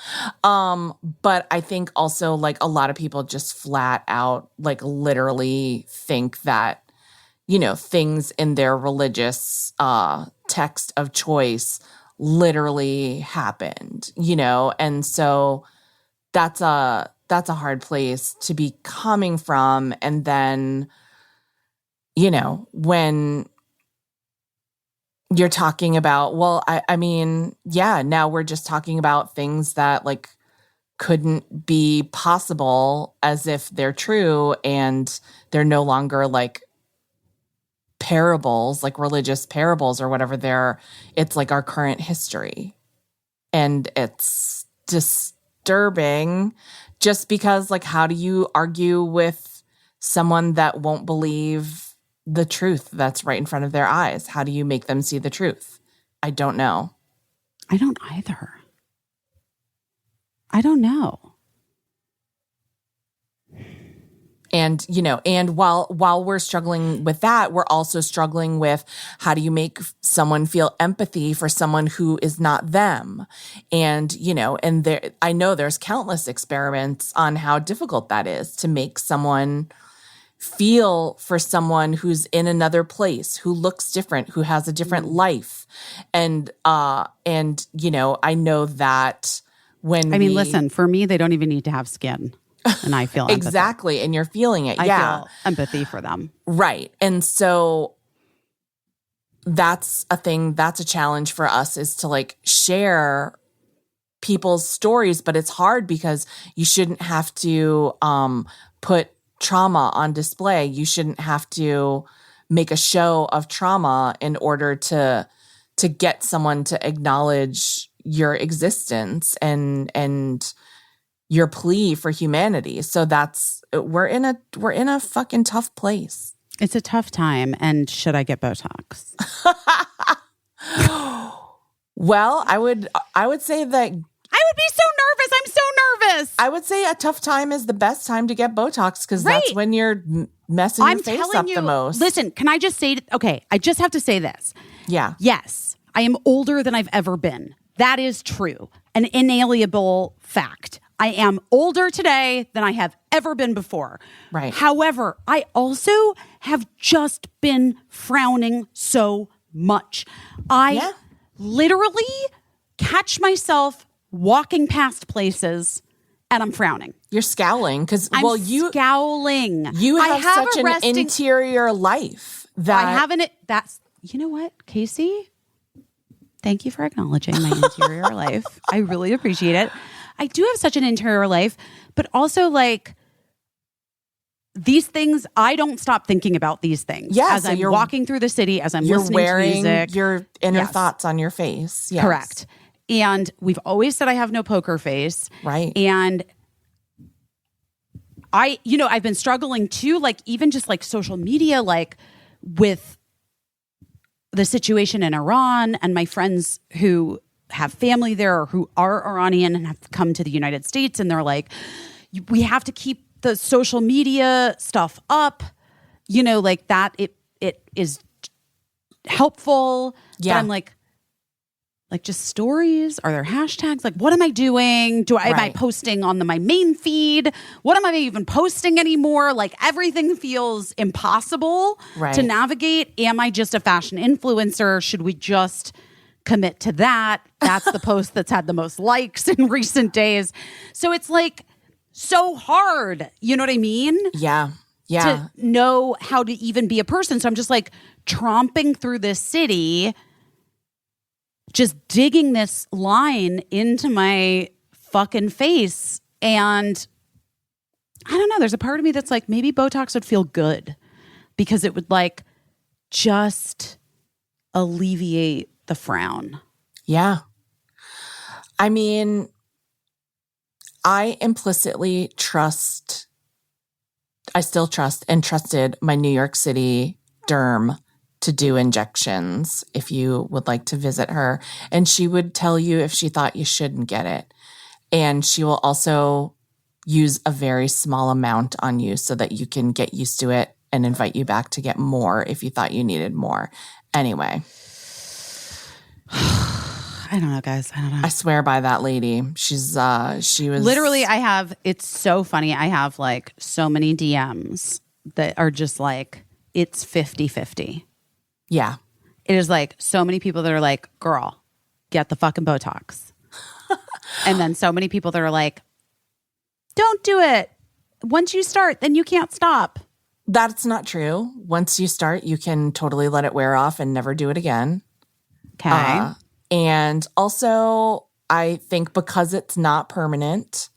But I think also like a lot of people just flat out like literally think that, you know, things in their religious text of choice literally happened, you know? And so that's a a hard place to be coming from. And then, when you're talking about, well, I mean, yeah, now we're just talking about things that like couldn't be possible as if they're true, and they're no longer like parables, like religious parables or whatever. It's like our current history. And it's disturbing just because, like, how do you argue with someone that won't believe the truth that's right in front of their eyes? How do you make them see the truth? I don't know. I don't either. I don't know. And, and while we're struggling with that, we're also struggling with how do you make someone feel empathy for someone who is not them? And, and I know there's countless experiments on how difficult that is to make someone feel for someone who's in another place, who looks different, who has a different life. And I know that listen, for me, they don't even need to have skin. And I feel empathy. Exactly. And you're feeling it. I feel empathy for them. Right. And so that's a challenge for us, is to like share people's stories, but it's hard because you shouldn't have to put trauma on display. You shouldn't have to make a show of trauma in order to get someone to acknowledge your existence and your plea for humanity. So we're in a fucking tough place. It's a tough time. And should I get Botox? Well, I would say that I would be so nervous. I'm so nervous. I would say a tough time is the best time to get Botox, because that's when you're messing your face up the most. Listen, can I just say, okay, I just have to say this. Yeah. Yes, I am older than I've ever been. That is true. An inalienable fact. I am older today than I have ever been before. Right. However, I also have just been frowning so much. I literally catch myself walking past places and I'm frowning. You're scowling because, scowling. You have such an interior life that I haven't. That's, you know what, Caissie? Thank you for acknowledging my interior life. I really appreciate it. I do have such an interior life, but also like these things, I don't stop thinking about these things. Yeah, as I'm walking through the city, as I'm listening to music. Your inner thoughts on your face. Yes. Correct. And we've always said I have no poker face. Right. And I've been struggling too, like even just like social media, like with the situation in Iran and my friends who have family there or who are Iranian and have come to the United States. And they're like, we have to keep the social media stuff up, like that. It is helpful. Yeah. But I'm like just stories. Are there hashtags? Like, what am I doing? Am I posting on my main feed? What am I even posting anymore? Like everything feels impossible to navigate. Am I just a fashion influencer? Should we just commit to that? That's the post that's had the most likes in recent days. So it's like so hard. You know what I mean? Yeah. Yeah. To know how to even be a person. So I'm just like tromping through this city, just digging this line into my fucking face. And I don't know, there's a part of me that's like, maybe Botox would feel good because it would like just alleviate the frown. Yeah. I mean, I implicitly still trust and trusted my New York City derm to do injections if you would like to visit her. And she would tell you if she thought you shouldn't get it. And she will also use a very small amount on you so that you can get used to it and invite you back to get more if you thought you needed more. Anyway. I don't know, guys. I don't know. I swear by that lady. She was literally, it's so funny. I have like so many DMs that are just like, it's 50-50. Yeah. It is like so many people that are like, girl, get the fucking Botox. And then so many people that are like, Don't do it. Once you start, then you can't stop. That's not true. Once you start, you can totally let it wear off and never do it again. Okay. And also, I think because it's not permanent,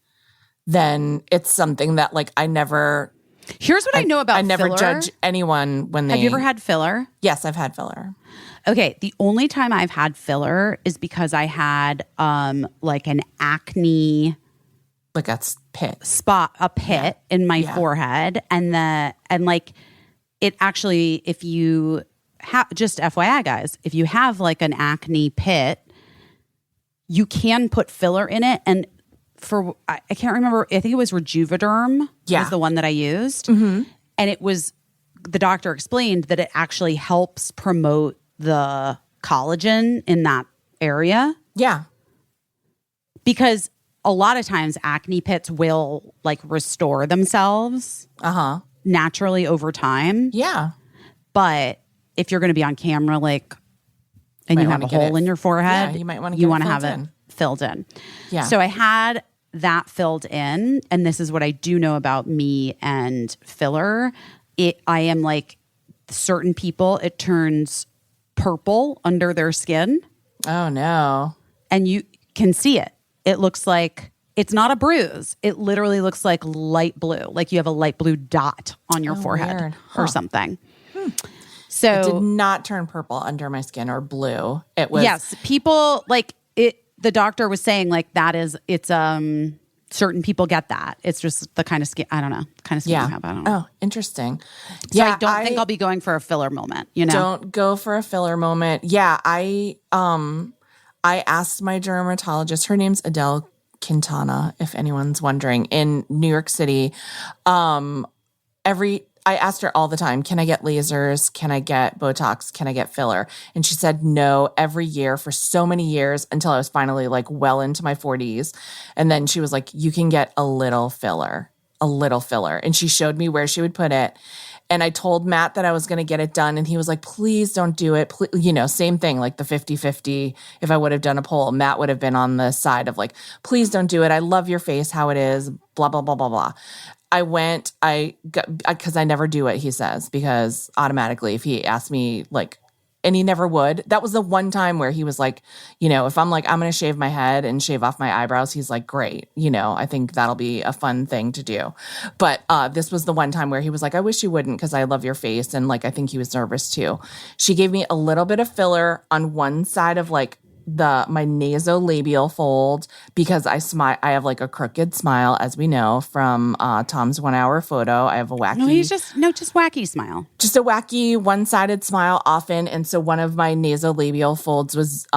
then it's something that like I never... Here's what I know about filler. I never filler. Judge anyone when they... Have you ever had filler? Yes, I've had filler. Okay, the only time I've had filler is because I had like an acne... Like a pit in my forehead, and like it actually, if you have, just FYI guys, if you have like an acne pit, you can put filler in it. And for I can't remember, I think it was Rejuvederm was the one that I used, and it was, the doctor explained that it actually helps promote the collagen in that area. Yeah, because a lot of times acne pits will like restore themselves naturally over time. Yeah. But if you're going to be on camera, like, and you have a hole in your forehead, you might want to have it filled in. Yeah. So I had that filled in, and this is what I do know about me and filler. I am like, certain people, it turns purple under their skin. Oh no. And you can see it. It looks like, it's not a bruise. It literally looks like light blue. Like you have a light blue dot on your forehead or something. So it did not turn purple under my skin or blue. It was... Yes. People like it. The doctor was saying like it's certain people get that. It's just the kind of skin, I don't know, kind of skin you have. I don't know. Oh, interesting. So I don't think I'll be going for a filler moment, you know? Don't go for a filler moment. Yeah. I asked my dermatologist, her name's Adele Quintana, if anyone's wondering, in New York City. I asked her all the time, can I get lasers? Can I get Botox? Can I get filler? And she said no every year for so many years until I was finally like well into my 40s. And then she was like, you can get a little filler. And she showed me where she would put it. And I told Matt that I was going to get it done. And he was like, please don't do it. Please, you know, same thing, like the 50-50. If I would have done a poll, Matt would have been on the side of like, please don't do it. I love your face, how it is, blah, blah, blah, blah, blah. Because I never do it, he says, because automatically if he asked me like, and he never would. That was the one time where he was like, you know, if I'm like, I'm going to shave my head and shave off my eyebrows, he's like, great. You know, I think that'll be a fun thing to do. But this was the one time where he was like, I wish you wouldn't because I love your face. And like, I think he was nervous too. She gave me a little bit of filler on one side of like my nasolabial fold because I have like a crooked smile, as we know from Tom's 1 hour photo. I have a wacky. Just wacky smile. Just a wacky one-sided smile often. And so one of my nasolabial folds was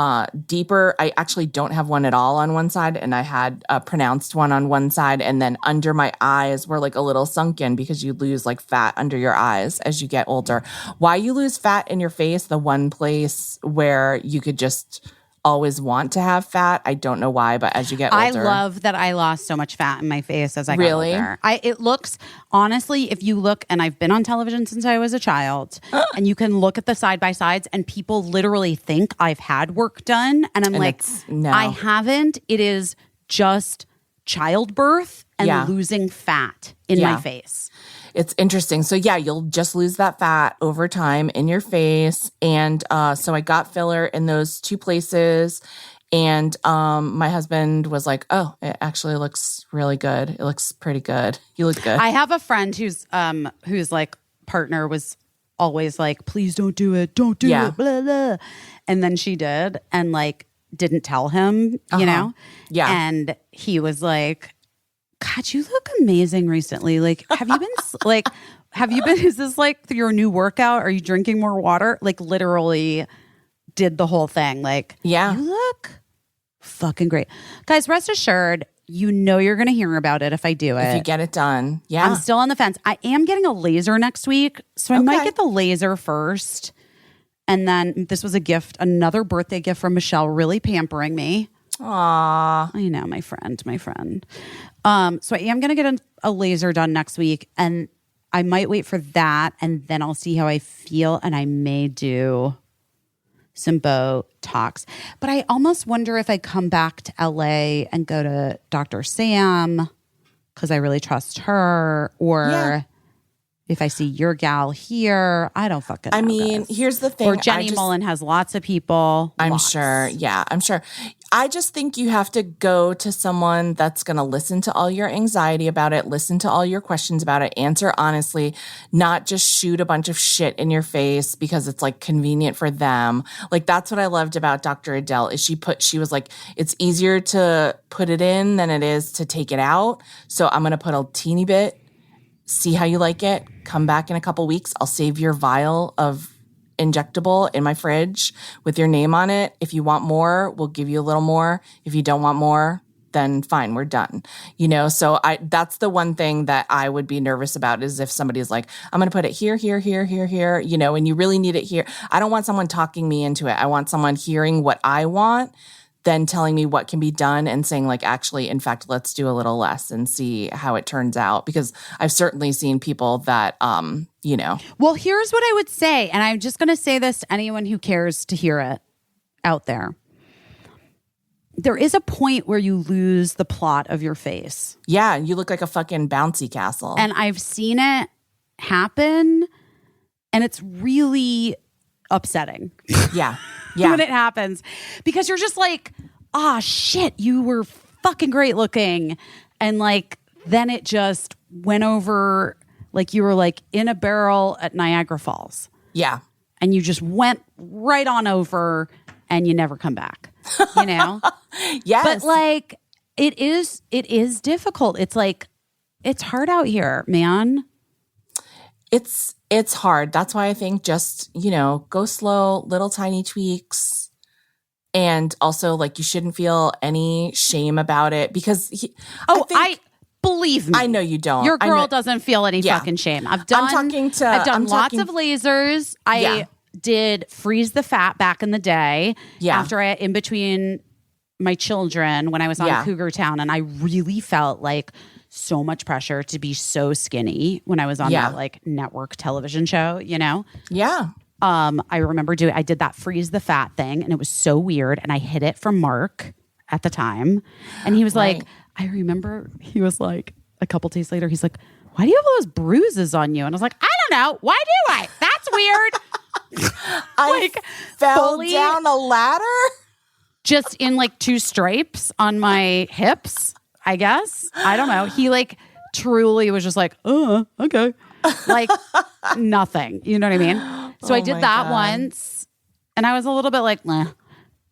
deeper. I actually don't have one at all on one side. And I had a pronounced one on one side. And then under my eyes were like a little sunken because you lose like fat under your eyes as you get older. Why you lose fat in your face, the one place where you could just always want to have fat. I don't know why, but as you get older. I love that I lost so much fat in my face as I got older. It looks, honestly, if you look, and I've been on television since I was a child, and you can look at the side-by-sides, and people literally think I've had work done. And I'm like, no. I haven't. It is just childbirth and losing fat in my face. It's interesting. So yeah, you'll just lose that fat over time in your face. And so I got filler in those two places. And my husband was like, oh, it actually looks really good. It looks pretty good. You look good. I have a friend whose like partner was always like, please don't do it. Don't do it. Blah, blah. And then she did and like didn't tell him, you know? Yeah. And he was like, God, you look amazing recently. Like, have you been, is this like your new workout? Are you drinking more water? Like literally did the whole thing. Like, you look fucking great. Guys, rest assured, you know you're going to hear about it if I do it. If you get it done. Yeah. I'm still on the fence. I am getting a laser next week. So I might get the laser first. And then this was a gift, another birthday gift from Michelle, really pampering me. Aww. I know, my friend. So I am going to get a laser done next week, and I might wait for that, and then I'll see how I feel, and I may do some Botox. But I almost wonder if I come back to LA and go to Dr. Sam because I really trust her, or if I see your gal here, I don't fucking know. I mean, here's the thing. Or Jenny Mullen has lots of people. I'm sure. Yeah, I'm sure. I just think you have to go to someone that's going to listen to all your anxiety about it, listen to all your questions about it, answer honestly, not just shoot a bunch of shit in your face because it's like convenient for them. Like that's what I loved about Dr. Adele is she was like, it's easier to put it in than it is to take it out. So I'm going to put a teeny bit, see how you like it, come back in a couple weeks. I'll save your vial of injectable in my fridge with your name on it. If you want more, we'll give you a little more. If you don't want more, then fine, we're done. So that's the one thing that I would be nervous about is if somebody's like, I'm going to put it here, here, here, here, here, and you really need it here. I don't want someone talking me into it. I want someone hearing what I want, then telling me what can be done and saying like, actually, in fact, let's do a little less and see how it turns out. Because I've certainly seen people that, Well, here's what I would say. And I'm just going to say this to anyone who cares to hear it out there. There is a point where you lose the plot of your face. Yeah. You look like a fucking bouncy castle. And I've seen it happen. And it's really upsetting. Yeah. Yeah. When it happens, because you're just like, shit, you were fucking great looking. And like, then it just went over, like you were like in a barrel at Niagara Falls. Yeah. And you just went right on over and you never come back, Yes. But like, it is difficult. It's like, it's hard out here, man. It's hard. That's why I think just, go slow, little tiny tweaks. And also like you shouldn't feel any shame about it because I believe me. I know you don't. Your girl doesn't feel any fucking shame. I've done lots of lasers. I did freeze the fat back in the day after in between my children when I was on Cougar Town, and I really felt like so much pressure to be so skinny when I was on that like network television show, Yeah. I remember I did that freeze the fat thing and it was so weird. And I hid it from Mark at the time. And he was like, I remember he was like, a couple days later, he's like, why do you have all those bruises on you? And I was like, I don't know. Why do I? That's weird. I fell down a ladder. Just in like 2 stripes on my hips. I guess. I don't know. He like truly was just like, oh, okay. Like nothing. You know what I mean? So I did that once and I was a little bit like, meh.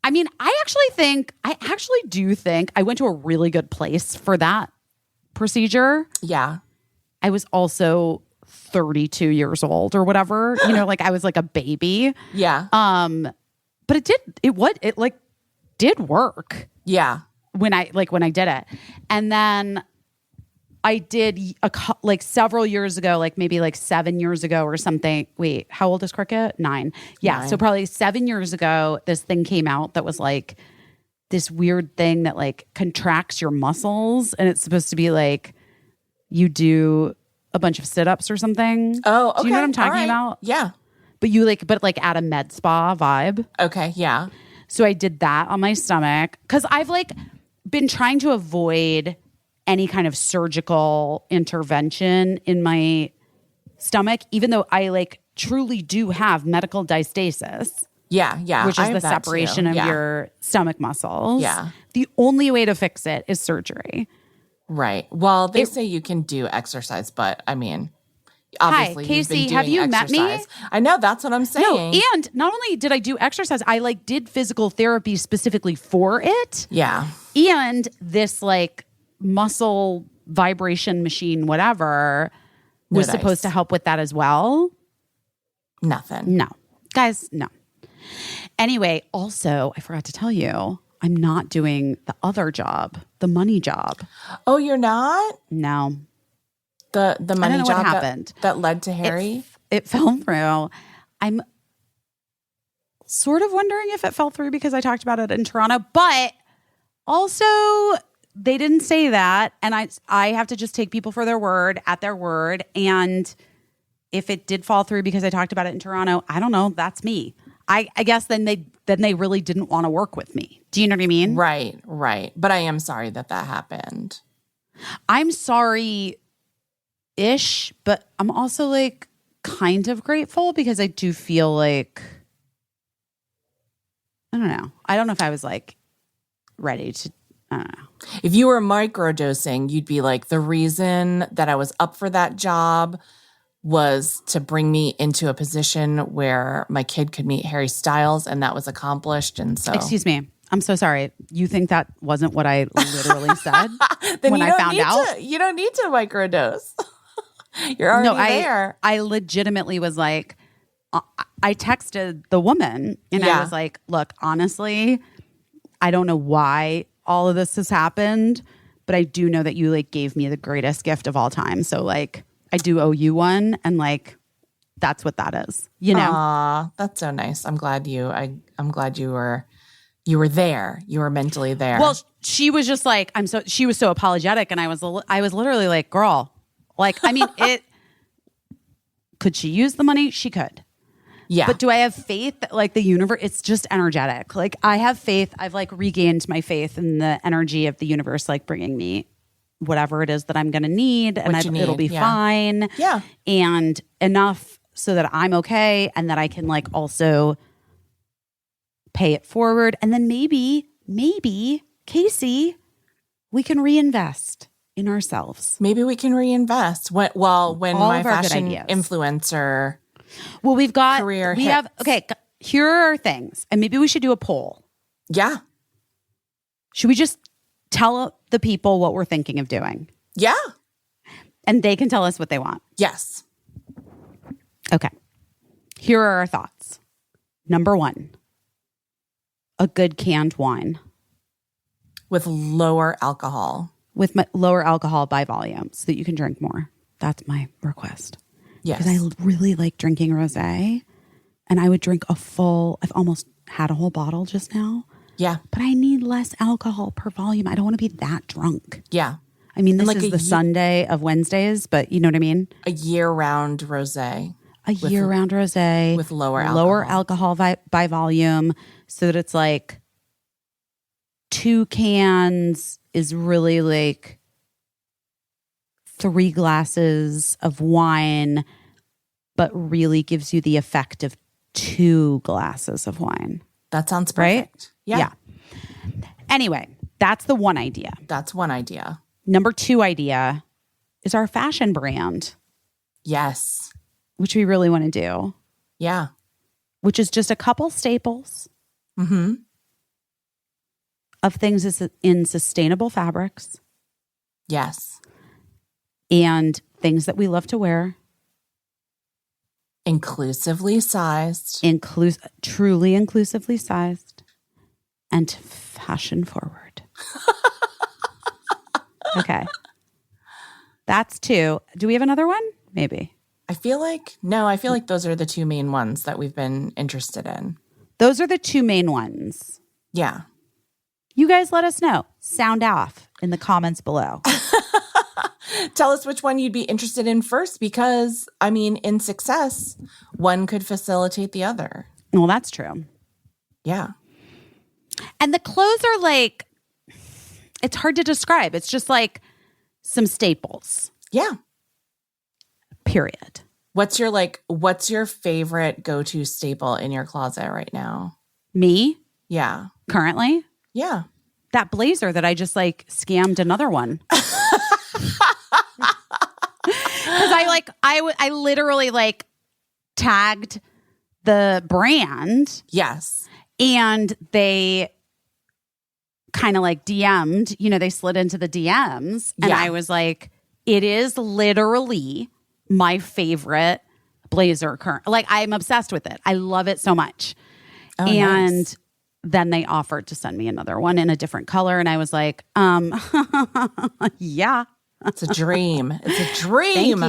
I mean, I actually do think I went to a really good place for that procedure. Yeah. I was also 32 years old or whatever, like I was like a baby. Yeah. But it did work. Yeah. When I did it. And then I did several years ago, like maybe like 7 years ago or something. Wait, how old is Cricket? 9. Yeah. 9. So probably 7 years ago, this thing came out that was like this weird thing that like contracts your muscles. And it's supposed to be like you do a bunch of sit-ups or something. Oh, okay. Do you know what I'm talking about? Yeah. But like at a med spa vibe. Okay. Yeah. So I did that on my stomach because I've like been trying to avoid any kind of surgical intervention in my stomach, even though I like truly do have medical diastasis. Yeah, yeah. Which is the separation of your stomach muscles. Yeah. The only way to fix it is surgery. Right. Well, they say you can do exercise, but I mean, obviously, hi, Caissie, have you met me? I know, that's what I'm saying. No, and not only did I do exercise, I like did physical therapy specifically for it. Yeah. And this like muscle vibration machine, whatever, was supposed to help with that as well. Nothing. No. Guys, no. Anyway, also, I forgot to tell you, I'm not doing the other job, the money job. Oh, you're not? No. The money job what happened. That led to Harry? It fell through. I'm sort of wondering if it fell through because I talked about it in Toronto, but also they didn't say that. And I have to just take people for their word, at their word. And if it did fall through because I talked about it in Toronto, I don't know. That's me. I guess then they really didn't want to work with me. Do you know what I mean? Right, right. But I am sorry that happened. I'm sorry-ish, but I'm also like kind of grateful because I do feel like, I don't know. I don't know if I was like ready to, I don't know. If you were microdosing, you'd be like, the reason that I was up for that job was to bring me into a position where my kid could meet Harry Styles, and that was accomplished. And so, excuse me, I'm so sorry. You think that wasn't what I literally said when I found out? You don't need to microdose. You're already there. I legitimately was like, I texted the woman and I was like, look, honestly, I don't know why all of this has happened, but I do know that you like gave me the greatest gift of all time. So like, I do owe you one, and like that's what that is, you know. Aw, that's so nice. I'm glad I'm glad you were there. You were mentally there. Well, she was just like, she was so apologetic, and I was literally like, girl, like, I mean, could she use the money? She could. Yeah. But do I have faith that like the universe, it's just energetic. Like I have faith. I've like regained my faith in the energy of the universe, like bringing me whatever it is that I'm going to need, and it'll be fine. Yeah. And enough so that I'm okay, and that I can like also pay it forward. And then maybe, Caissie, we can reinvest in ourselves. Maybe we can reinvest. When my fashion influencer career hits. Okay, here are things. And maybe we should do a poll. Yeah. Should we just tell the people what we're thinking of doing? Yeah. And they can tell us what they want. Yes. Okay. Here are our thoughts. Number 1, a good canned wine. With lower alcohol. With lower alcohol by volume so that you can drink more. That's my request. Yes. Because I really like drinking rosé, and I would drink I've almost had a whole bottle just now. Yeah. But I need less alcohol per volume. I don't want to be that drunk. Yeah. I mean, this is the Sunday of Wednesdays, but you know what I mean? A year-round rosé. A year-round rosé. With lower alcohol by volume, so that it's like 2 cans is really like 3 glasses of wine, but really gives you the effect of 2 glasses of wine. That sounds perfect. Right? Yeah. Anyway, that's the one idea. That's one idea. Number 2 idea is our fashion brand. Yes. Which we really want to do. Yeah. Which is just a couple staples of things in sustainable fabrics. Yes. And things that we love to wear. Inclusively sized. Truly inclusively sized. And fashion forward. Okay. That's 2. Do we have another one? Maybe. I feel like those are the 2 main ones that we've been interested in. Those are the 2 main ones. Yeah. You guys let us know. Sound off in the comments below. Tell us which one you'd be interested in first, because, I mean, in success, one could facilitate the other. Well, that's true. Yeah. And the clothes are like, it's hard to describe. It's just like some staples. Yeah. Period. What's your favorite go-to staple in your closet right now? Me? Yeah. Currently? Yeah. That blazer that I just like scammed another one. Because I literally like tagged the brand. Yes. And they kind of like DM'd, they slid into the DMs. And I was like, it is literally my favorite blazer current. Like, I'm obsessed with it. I love it so much. Oh, and nice. Then they offered to send me another one in a different color. And I was like, yeah. It's a dream. It's a dream.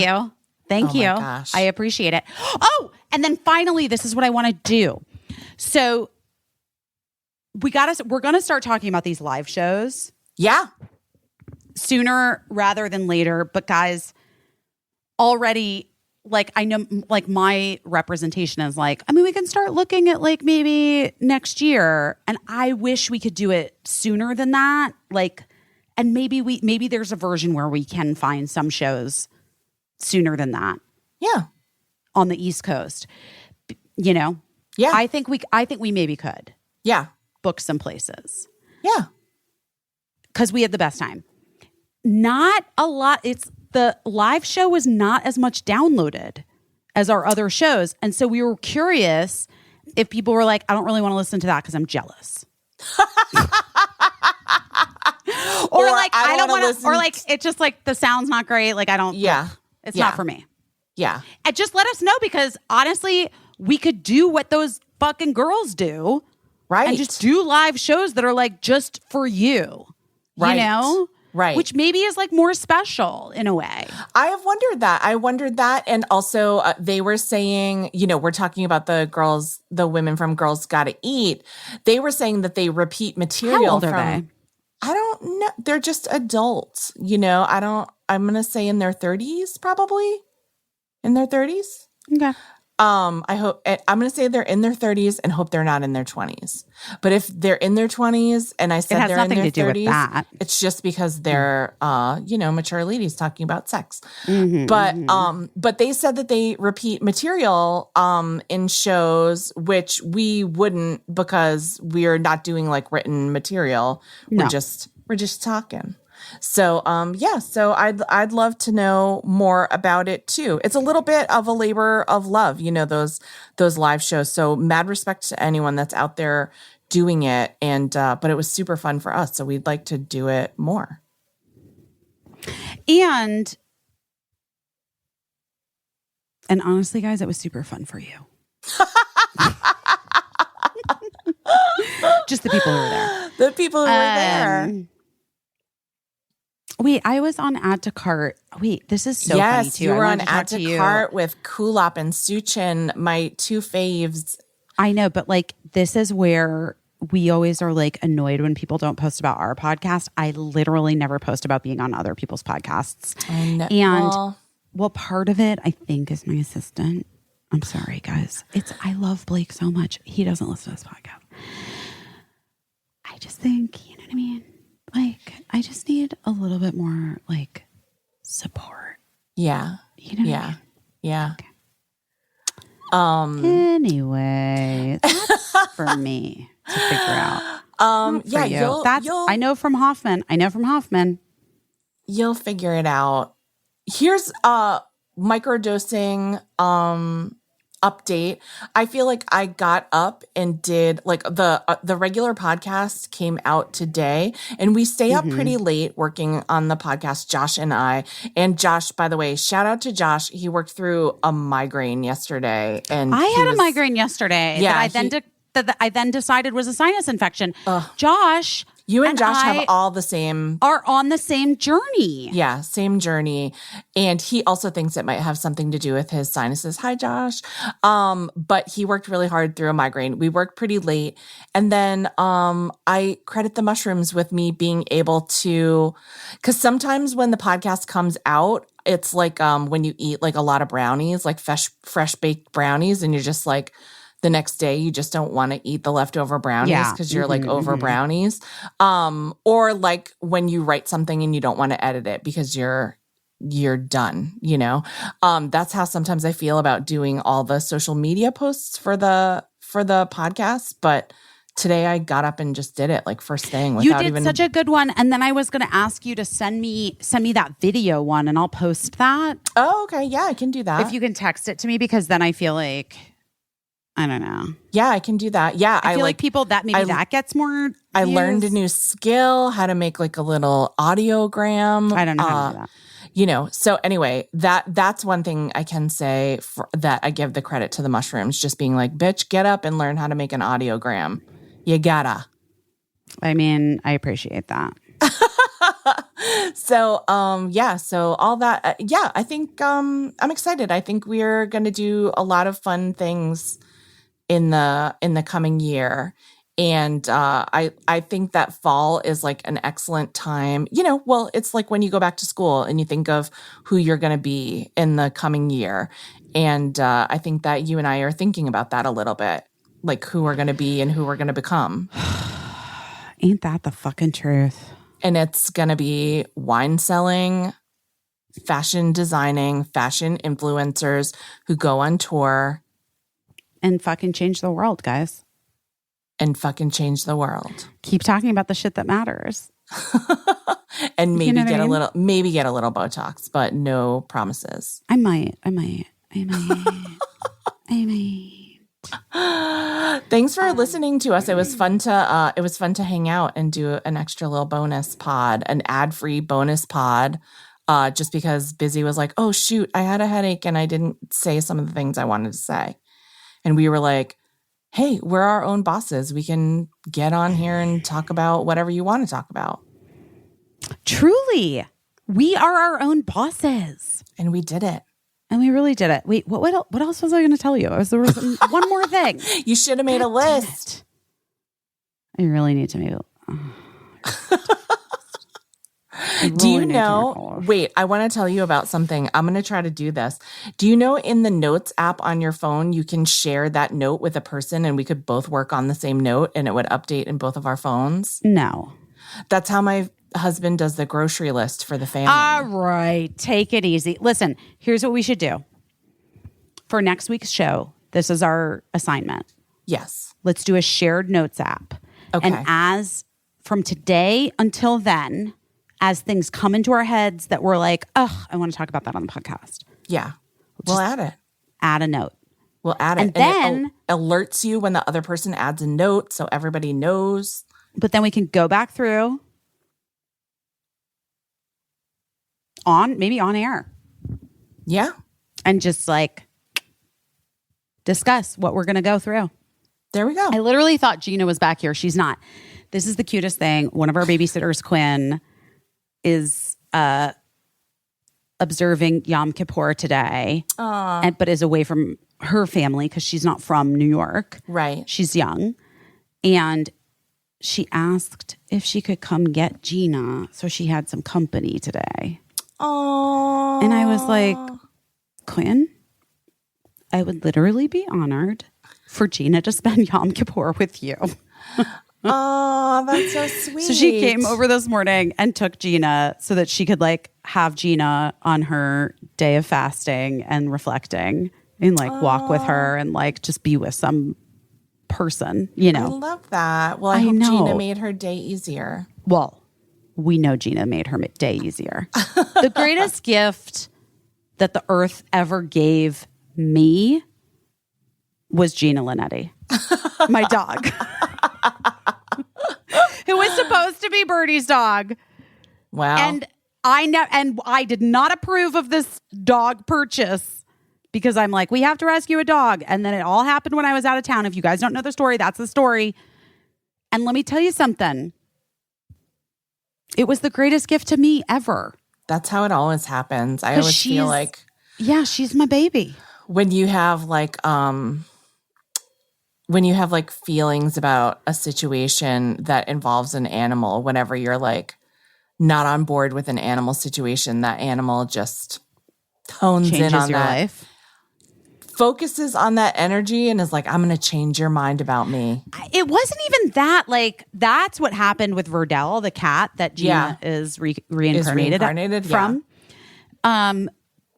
Thank you. My gosh. I appreciate it. Oh, and then finally, this is what I want to do. So we're going to start talking about these live shows. Yeah. Sooner rather than later. But guys, already, like, I know, like, my representation is like, I mean, we can start looking at like maybe next year. And I wish we could do it sooner than that. Like, And maybe there's a version where we can find some shows sooner than that. Yeah. On the East Coast. You know? Yeah. I think we maybe could. Yeah. Book some places. Yeah. Because we had the best time. Not a lot. The live show was not as much downloaded as our other shows. And so we were curious if people were like, I don't really want to listen to that because I'm jealous. or like, I don't want to, or like, it's just like the sound's not great. Like, I don't, it's not for me. Yeah. And just let us know, because honestly, we could do what those fucking girls do. Right. And just do live shows that are like just for you. Right. You know? Right. Which maybe is like more special in a way. I have wondered that. And also they were saying, you know, we're talking about the women from Girls Gotta Eat. They were saying that they repeat material. How old are they? I don't know. They're just adults, you know. I'm going to say in their 30s, probably. In their 30s. Okay. I'm going to say they're in their 30s and hope they're not in their 20s. But if they're in their 20s and I said they're in their 30s, it's just because they're, mature ladies talking about sex. Mm-hmm, but they said that they repeat material in shows, which we wouldn't, because we're not doing like written material. No. We're just talking. So, so I'd love to know more about it too. It's a little bit of a labor of love, you know, those live shows. So mad respect to anyone that's out there doing it. And, but it was super fun for us. So we'd like to do it more. And honestly, guys, it was super fun for you. Just the people who were there. The people who were there. Wait, I was on Add to Cart. Wait, this is so funny too. You were on Add to Cart with Kulop and Suchin, my two faves. I know, but like this is where we always are like annoyed when people don't post about our podcast. I literally never post about being on other people's podcasts. And well, part of it I think is my assistant. I'm sorry, guys. I love Blake so much. He doesn't listen to this podcast. I just think, you know what I mean? Like, I just need a little bit more, like, support. Yeah. You know? Yeah. Yeah. Okay. Anyway, that's for me to figure out. I know from Hoffman. You'll figure it out. Here's microdosing update. I feel like I got up and did like the regular podcast came out today, and we stay up pretty late working on the podcast, Josh and I. And Josh, by the way, shout out to Josh. He worked through a migraine yesterday, and I had a migraine yesterday. Yeah, that I then decided was a sinus infection. Josh. You and Josh are on the same journey. Yeah, same journey. And he also thinks it might have something to do with his sinuses. Hi, Josh. But he worked really hard through a migraine. We worked pretty late. And then I credit the mushrooms with me being able to, because sometimes when the podcast comes out, it's like when you eat like a lot of brownies, like fresh baked brownies, and you're just like, the next day, you just don't want to eat the leftover brownies because you're like over brownies. Or like when you write something and you don't want to edit it because you're done, you know? That's how sometimes I feel about doing all the social media posts for the podcast. But today I got up and just did it like first thing. You did such a good one. And then I was going to ask you to send me that video one, and I'll post that. Oh, okay. Yeah, I can do that. If you can text it to me, because then I feel like, I don't know. Yeah, I can do that. Yeah, I feel like people that gets more views. I learned a new skill, how to make like a little audiogram. I don't know how to do that. You know, so anyway, that's one thing I can say that I give the credit to the mushrooms, just being like, bitch, get up and learn how to make an audiogram. You gotta. I mean, I appreciate that. So, so all that, I think I'm excited. I think we're going to do a lot of fun things in the coming year. And I think that fall is like an excellent time. You know, well, it's like when you go back to school and you think of who you're going to be in the coming year. And I think that you and I are thinking about that a little bit, like who we're going to be and who we're going to become. Ain't that the fucking truth? And it's going to be wine selling, fashion designing, fashion influencers who go on tour. And fucking change the world, guys. And fucking change the world. Keep talking about the shit that matttters. And maybe get a little Botox, but no promises. I might. Thanks for listening to us. It was fun to hang out and do an extra little bonus pod, an ad-free bonus pod. Just because Busy was like, oh shoot, I had a headache and I didn't say some of the things I wanted to say. And we were like, hey, we're our own bosses. We can get on here and talk about whatever you want to talk about. Truly, we are our own bosses. And we did it. And we really did it. Wait, what else was I going to tell you? There was one more thing. You should have made a list. I really need to make Do you know? Wait, I want to tell you about something. I'm going to try to do this. Do you know in the Notes app on your phone, you can share that note with a person and we could both work on the same note and it would update in both of our phones? No. That's how my husband does the grocery list for the family. All right. Take it easy. Listen, here's what we should do. For next week's show, this is our assignment. Yes. Let's do a shared Notes app. Okay. And as from today until then, as things come into our heads that we're like, oh, I want to talk about that on the podcast. Yeah. We'll add it. Add a note. We'll add it. And then it alerts you when the other person adds a note so everybody knows. But then we can go back through maybe on air. Yeah. And just like discuss what we're going to go through. There we go. I literally thought Gina was back here. She's not. This is the cutest thing. One of our babysitters, Quinn, is observing Yom Kippur today, but is away from her family because she's not from New York. Right. She's young. And she asked if she could come get Gina so she had some company today. Oh. And I was like, Quinn, I would literally be honored for Gina to spend Yom Kippur with you. Oh, that's so sweet. So she came over this morning and took Gina so that she could like have Gina on her day of fasting and reflecting and like walk with her and like just be with some person, you know. I love that. Well, I hope Gina made her day easier. Well, we know Gina made her day easier. The greatest gift that the earth ever gave me was Gina Linetti, my dog. Who was supposed to be Birdie's dog. Wow. And I did not approve of this dog purchase because I'm like, we have to rescue a dog. And then it all happened when I was out of town. If you guys don't know the story, that's the story. And let me tell you something. It was the greatest gift to me ever. That's how it always happens. I always feel like... Yeah, she's my baby. When you have feelings about a situation that involves an animal, whenever you're like not on board with an animal situation, that animal just hones in on your that, life. Focuses on that energy and is like, I'm going to change your mind about me. It wasn't even that. Like, that's what happened with Verdell, the cat that Gina is reincarnated from. Yeah.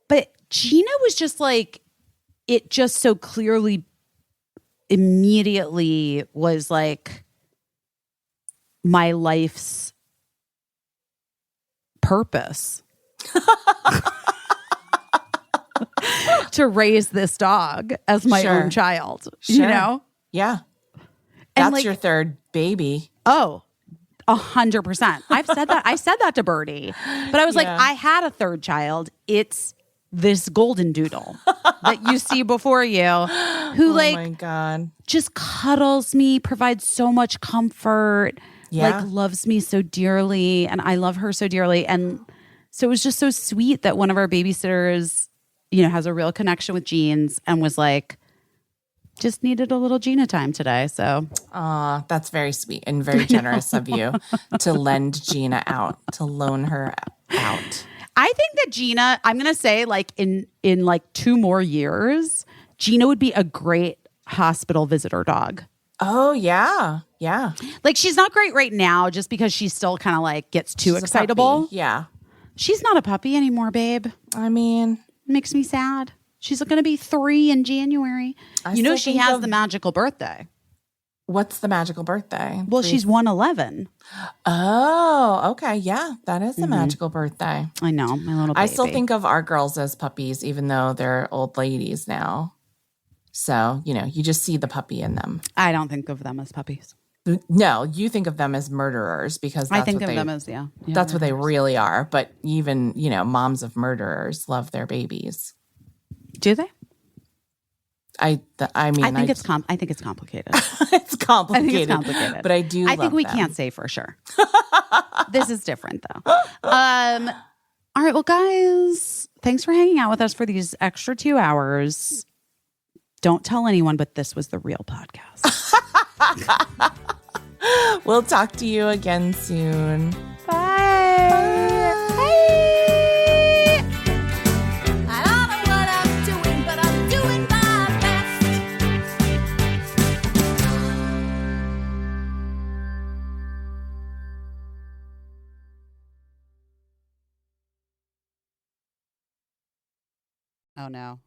But Gina was just like, it just so clearly immediately was like my life's purpose to raise this dog as my own child, you know? Yeah. That's your third baby. Oh, 100%. I've said that. I said that to Birdie, but I was like, I had a third child. It's this golden doodle that you see before you who my God, just cuddles me, provides so much comfort, like loves me so dearly. And I love her so dearly. And so it was just so sweet that one of our babysitters, you know, has a real connection with Jeans and was like, just needed a little Gina time today. So, that's very sweet and very generous of you to lend Gina out, to loan her out. I think that Gina, I'm going to say like in like 2 more years, Gina would be a great hospital visitor dog. Oh, yeah. Yeah. Like, she's not great right now just because she still kind of like gets too excitable. Yeah. She's not a puppy anymore, babe. I mean, it makes me sad. She's going to be 3 in January. She has the magical birthday. What's the magical birthday? Well, she's 111. Oh, okay. Yeah, that is a magical birthday. I know, my little baby. I still think of our girls as puppies, even though they're old ladies now. So, you just see the puppy in them. I don't think of them as puppies. No, you think of them as murderers because I think of them as, that's murderers. what they really are. But even, moms of murderers love their babies. Do they? I think it's complicated. It's complicated. I think it's complicated. But I do. I think we can't say for sure. This is different, though. All right, well, guys, thanks for hanging out with us for these extra 2 hours. Don't tell anyone, but this was the real podcast. We'll talk to you again soon. Bye. Bye. I don't know what I'm doing, but I'm doing my best. Oh, no.